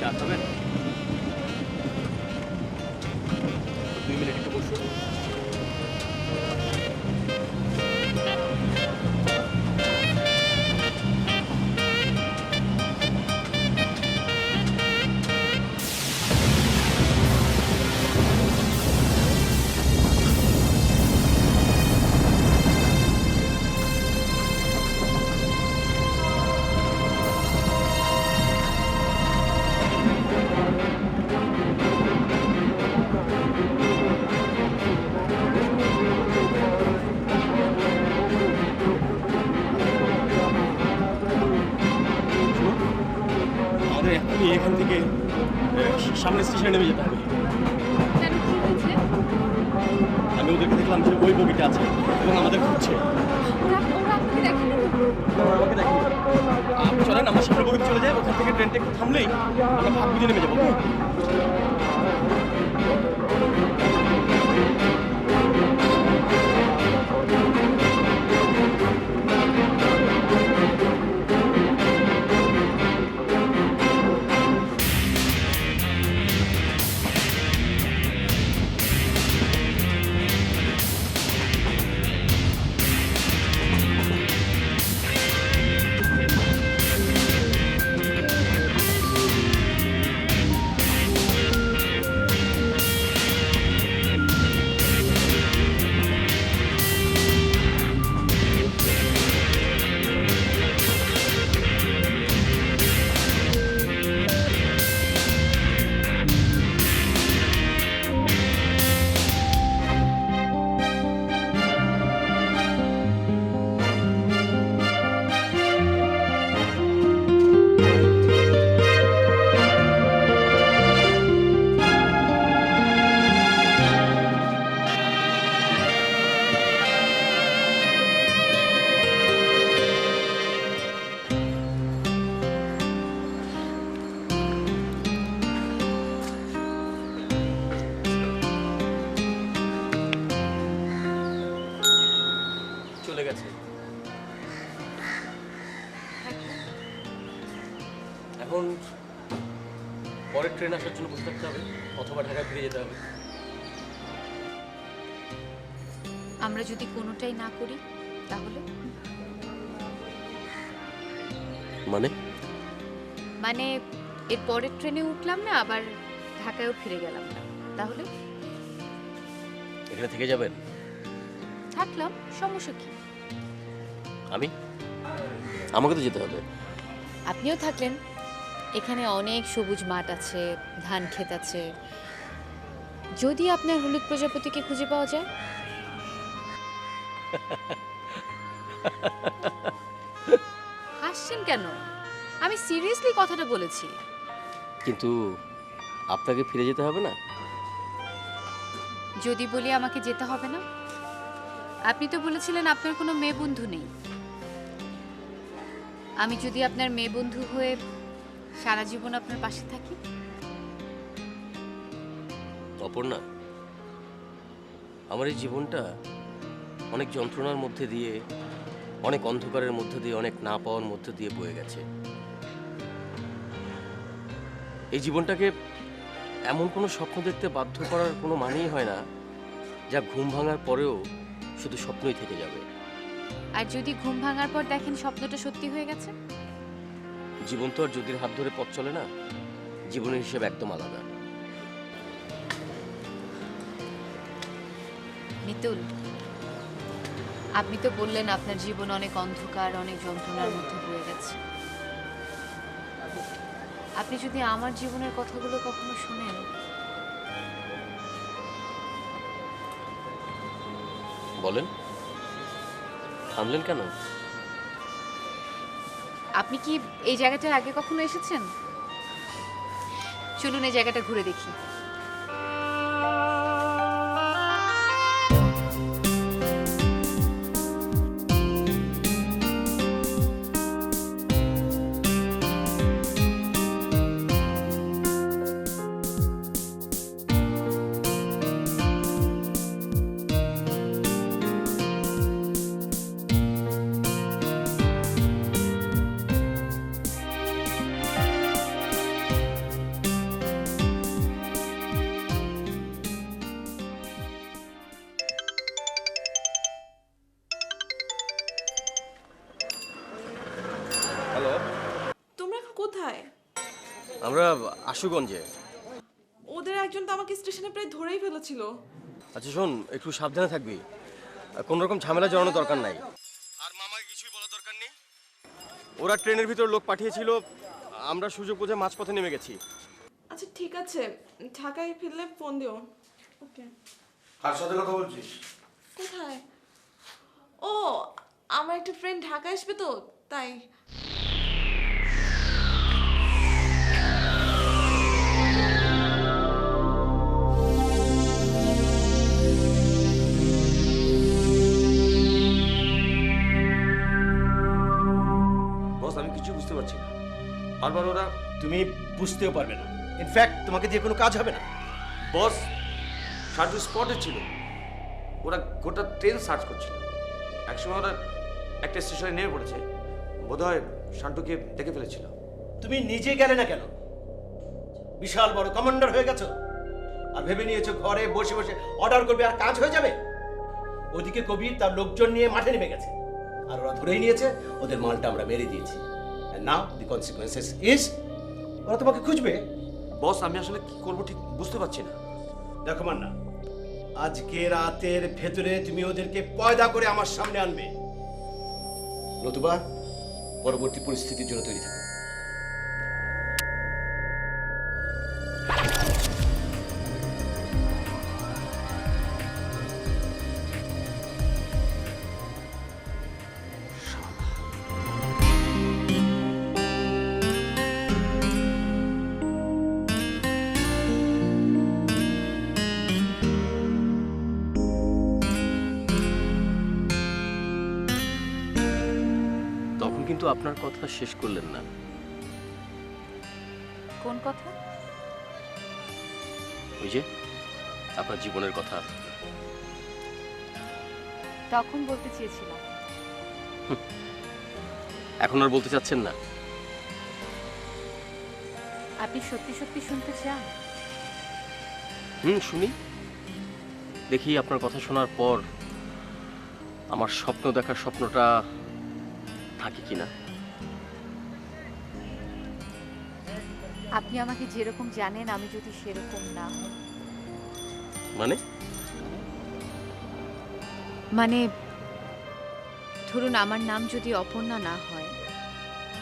চা খাবেন? 2 মিনিট একটু বসুন। আমাদের এখনই এখান থেকে সামনের স্টেশনে নেমে যেতে হবে। কেন, কি হয়েছে? আমি ওদেরকে দেখলাম যে ওই বগিটা আছে এবং আমাদের খুঁজছে। ওরা আপনাকে দেখেনি? আমাকে দেখি। চলেন আমরা সামনের বগিতে চলে যাই, ওখান থেকে ট্রেনটা একটু থামলেই আমরা ভাগ বুঝে নেমে যাবো। চলে গেছে। এখন পরের ট্রেন আসার জন্য বসে থাকতে হবে অথবা ঢাকায় ফিরে যেতে হবে। আমরা যদি কোনোটাই না করি তাহলে? মানে এর পরের ট্রেনে উঠলাম না, আবার ঢাকায়ও ফিরে গেলাম না, তাহলে? এখানে থেকে যাবেন? থাকলাম, সমস্যা কি? আমাকে তো যেতে হবে। আপনিও থাকলেন। এখানে অনেক সবুজ মাঠ আছে, ধান ক্ষেত আছে। যদি আপনার হলুদ প্রজাপতিকে খুঁজে পাওয়া যায়। হাসছেন কেন? আমি সিরিয়াসলি কথাটা বলেছি। কিন্তু আপনাকে ফিরে যেতে হবে না? যদি বলি আমাকে যেতে হবে না? আপনি তো বলেছিলেন আপনার কোনো মেয়ে বন্ধু নেই। আমি যদি আপনার মেয়ে বন্ধু হয়ে সারা জীবন আপনার পাশে থাকি? অপর্ণা, আমার এই জীবনটা অনেক যন্ত্রণার মধ্যে দিয়ে, অনেক অন্ধকারের মধ্যে দিয়ে, অনেক না পাওয়ার মধ্যে দিয়ে বয়ে গেছে। এই জীবনটাকে এমন কোনো স্বপ্ন দেখতে বাধ্য করার কোনো মানেই হয় না যা ঘুম ভাঙার পরেও শুধু স্বপ্নই থেকে যাবে। আর যদি ঘুম ভাঙার পর দেখেন স্বপ্নটা সত্যি হয়ে গেছে? জীবন তো আর যদির হাত ধরে পথ চলে না, জীবনের হিসেব একদম আলাদা। মিতুল, আপনি তো বললেন আপনার জীবন অনেক অন্ধকার, অনেক যন্ত্রণার মধ্যে বয়ে গেছে। আপনি যদি আমার জীবনের কথাগুলো কখনো শুনেন, বলেন, থামলেন কেন? আপনি কি এই জায়গাটার আগে কখনো এসেছেন? চলুন এই জায়গাটা ঘুরে দেখি। হ্যালো, তোমরা এখন কোথায়? আমরা আশুগঞ্জে। ওদের একজন তো আমাকে স্টেশনে প্রায় ধরেই ফেলেছিল। আচ্ছা শোন, একটু সাবধানে থাকবি, কোনো রকম ঝামেলা জড়ানোর দরকার নাই। আর মামাকে কিছুই বলার দরকার নেই। ওরা ট্রেনের ভিতর লোক পাঠিয়েছিল, আমরা সুযোগ বুঝে মাঝপথে নেমে গেছি। আচ্ছা ঠিক আছে, ঢাকায় ফিরলে ফোন দিও। ওকে। কার সাথে কথা বলছিস? কোথায়? ও, আমার একটা ফ্রেন্ড ঢাকা আসবে তো, তাই। বস আমি কিছু বুঝতে পারছি না, বারবার ওরা। তুমি বুঝতেও পারবে না, ইনফ্যাক্ট তোমাকে দিয়ে কোনো কাজ হবে না। বস শান্টু স্পটে ছিল, ওরা গোটা ট্রেন সার্চ করছিল। একসময় ওরা একটা স্টেশনে নেমে পড়েছে, বোধহয় শান্টুকে দেখে ফেলেছিল। তুমি নিজে গেলে না কেন? বিশাল বড় কমান্ডার হয়ে গেছো আর ভেবে নিয়েছো ঘরে বসে বসে অর্ডার করবে আর কাজ হয়ে যাবে। ওদিকে কবির তার লোকজন নিয়ে মাঠে নেমে গেছে, আর ওরা ধরেই নিয়েছে, ওদের মালটা আমরা মেরে দিয়েছি। And now the consequences is ওরা তোমাকে খুঁজবে। বস আমি আসলে কি করবো ঠিক বুঝতে পারছি না। দেখো মান্না, আজকে রাতের ভেতরে তুমি ওদেরকে পয়দা করে আমার সামনে আনবে, নতুবা পরবর্তী পরিস্থিতির জন্য তৈরি থাকো। তখন কিন্তু আপনার কথা শেষ করলেন না। কোন কথা? ওই যে আপনার জীবনের কথা। তখন বলতে চেয়েছিলাম। এখন আর বলতে চাচ্ছেন না? আপনি সত্যি সত্যি শুনতে চান? শুনি। দেখি আপনার কথা শোনার পর আমার স্বপ্ন দেখার স্বপ্নটা থাকে কিনা। আপনি আমাকে যেরকম জানেন, আমি যদি সেরকম না হই। মানে ধরুন আমার নাম যদি অপর্ণা না হয়,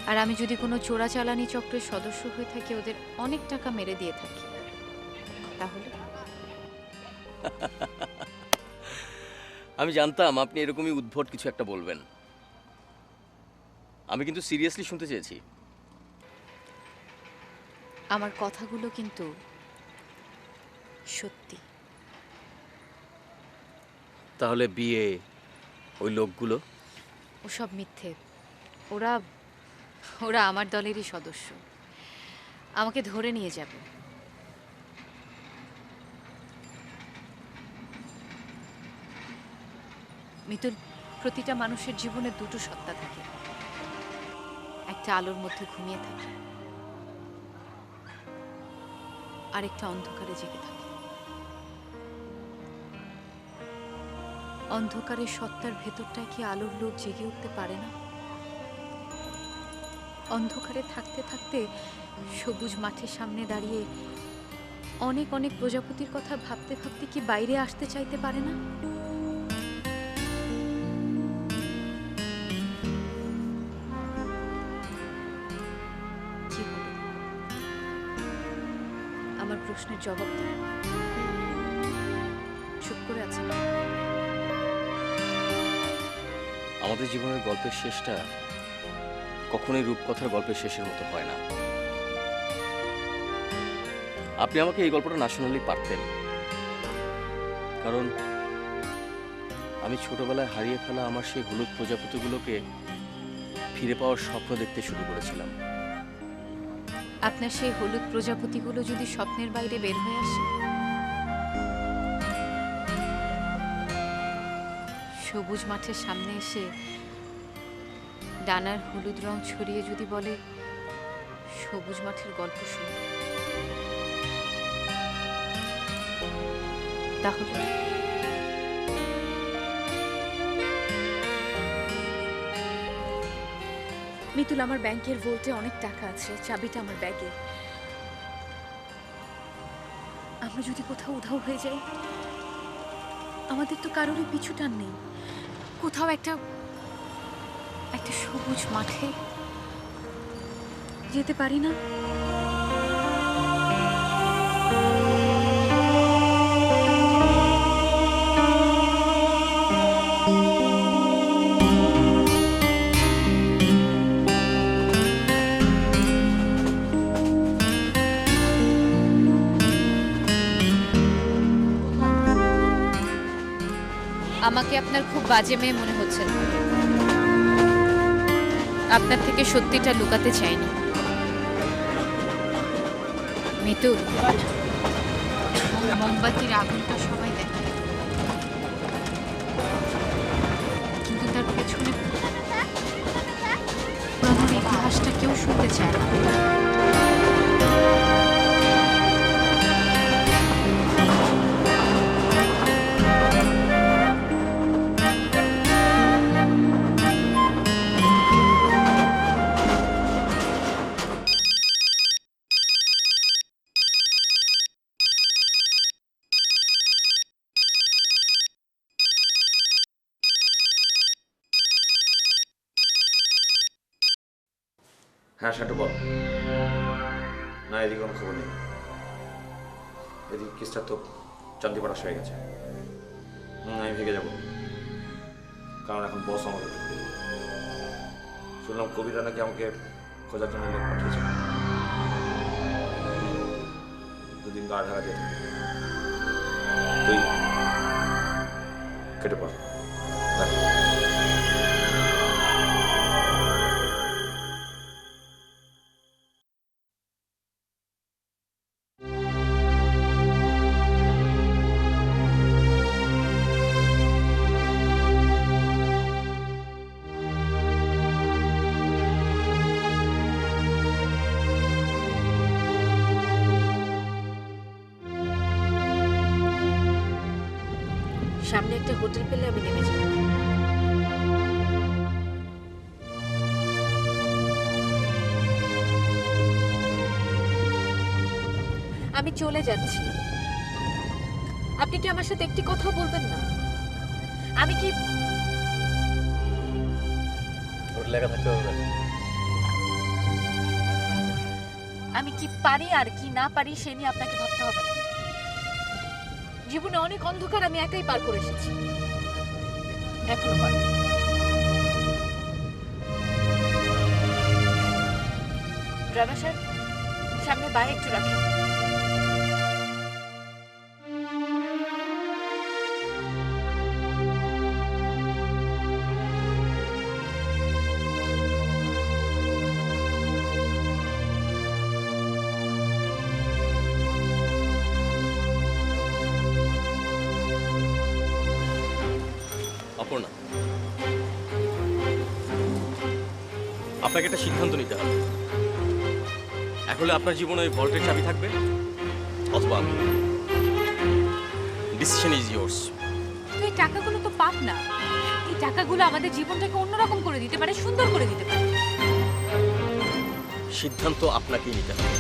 আর আমি যদি কোনো চোরাচালানি চক্রের সদস্য হয়ে থাকি, ওদের অনেক টাকা মেরে দিয়ে থাকি, তাহলে? আমি জানতাম আপনি এরকমই উদ্ভট কিছু একটা বলবেন। আমি কিন্তু সিরিয়াসলি শুনতে চেয়েছি। আমার কথাগুলো কিন্তু সত্যি। তাহলে বিয়ে, ওই লোকগুলো? ওসব মিথ্যে। ওরা ওরা আমার দলেরই সদস্য। আমাকে ধরে নিয়ে যাবে। মিতুল, প্রতিটা মানুষের জীবনে দুটো সত্তা থাকে। একটা আলোর মধ্যে ঘুমিয়ে থাকে, আরেকটা অন্ধকারে জেগে থাকে। অন্ধকারের সত্তার ভেতরটায় কি আলোর লোক জেগে উঠতে পারে না? অন্ধকারে থাকতে থাকতে সবুজ মাঠের সামনে দাঁড়িয়ে অনেক অনেক প্রজাপতির কথা ভাবতে ভাবতে কি বাইরে আসতে চাইতে পারে না? আমার প্রশ্নের জবাব দিন। চুপ করে আছেন। আমাদের জীবনের গল্পের শেষটা কখনোই রূপকথার গল্পের শেষের মতো হয় না। আপনি আমাকে এই গল্পটা না শোনালেই পারতেন, কারণ আমি ছোটবেলায় হারিয়ে ফেলা আমার সেই হলুদ প্রজাপতিগুলোকে ফিরে পাওয়ার স্বপ্ন দেখতে শুরু করেছিলাম। আপনার সেই হলুদ প্রজাপতিগুলো যদি স্বপ্নের বাইরে বের হয়ে আসে, সবুজ মাঠের সামনে এসে ডানার হলুদ রং ছড়িয়ে যদি বলে সবুজ মাঠের গল্প শুনে, তাহলে মিতুল, আমার ব্যাংকের ভোল্টে অনেক টাকা আছে, চাবিটা আমার ব্যাগে। আমরা যদি কোথাও উধাও হয়ে যাই, আমাদের তো কারোরই পিছু টান নেই। কোথাও একটা সবুজ মাঠে যেতে পারি না? আমাকে আপনার খুব বাজে মেয়ে মনে হচ্ছে না। আপনার থেকে সত্যিটা লুকাতে চাইনি। মিতুল, মোমবাতির আগুনটা সবাই দেখে, কিন্তু তার পেছনে পুরানো ইতিহাসটা কেউ শুনতে চায় না। হ্যাঁ সেটা বল। না, এদিকে কোনো খবর নেই। এদিকে কেসটা তো চান্দিপাড়া হয়ে গেছে। আমি ভেগে যাব, কারণ এখন বস আমাকে শুনলাম কবিরা নাকি আমাকে খোঁজার জন্য লোক পাঠিয়েছে। দুদিন গা ঢাকা দিয়ে তুই কেটে পড়। সামনে একটা হোটেল পেলে আমি নেমে যাব। আমি চলে যাচ্ছি। আপনি কি আমার সাথে একটি কথা বলবেন না? আমি কি হোটেল একা থাকতে হবে? আমি কি পারি আর কি না পারি সে নিয়ে আপনাকে ভাবতে হবে না। জীবনে অনেক অন্ধকার আমি একাই পার করে এসেছি, এখনো পার। ড্রাইভার সাহেব, সামনে বাইরে একটু রাখেন। অপর্ণা, আপনাকে একটা সিদ্ধান্ত নিতে হবে। এখন আপনার জীবনে ওই ভল্টের চাবি থাকবে অথবা আমি। Decision is yours. এই টাকাগুলো তো পাপ না। এই টাকাগুলো আমাদের জীবনটাকে অন্যরকম করে দিতে পারে, সুন্দর করে দিতে পারে। সিদ্ধান্ত আপনাকেই নিতে হবে।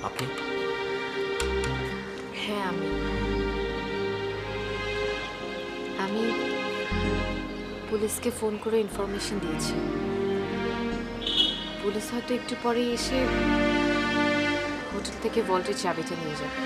আপনি? হ্যাঁ আমি পুলিশকে ফোন করে ইনফরমেশন দিয়েছি। পুলিশ হয়তো একটু পরে এসে হোটেল থেকে ভল্টের চাবিটা নিয়ে যাবে।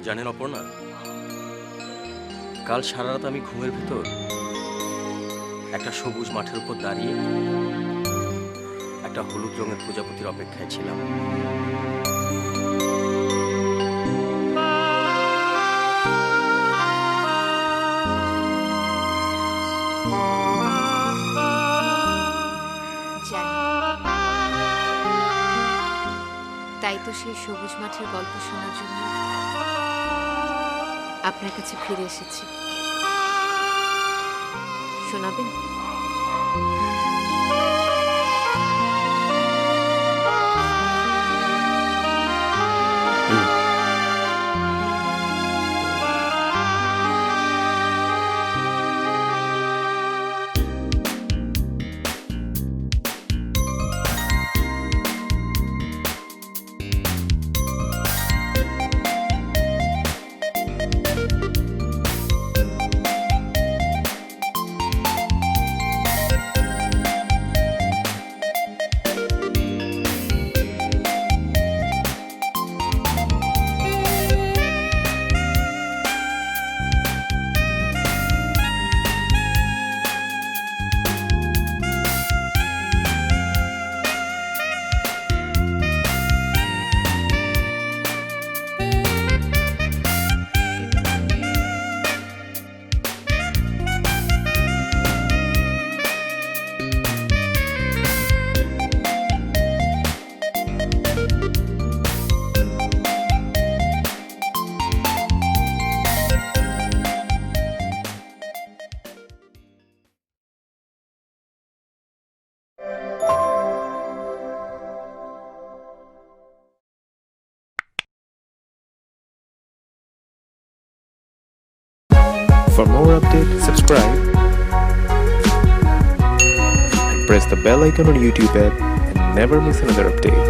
জানেন অপর্ণা, কাল সারা রাত আমি ঘুমের ভেতর একটা সবুজ মাঠের উপর দাঁড়িয়ে একটা হলুদ রঙের প্রজাপতির অপেক্ষায় ছিলাম। তাই তো সেই সবুজ মাঠের গল্প শোনার জন্য আপনার কাছে ফিরে এসেছি। শোনাবেন? For more updates, subscribe and press the bell icon on YouTube app and never miss another update.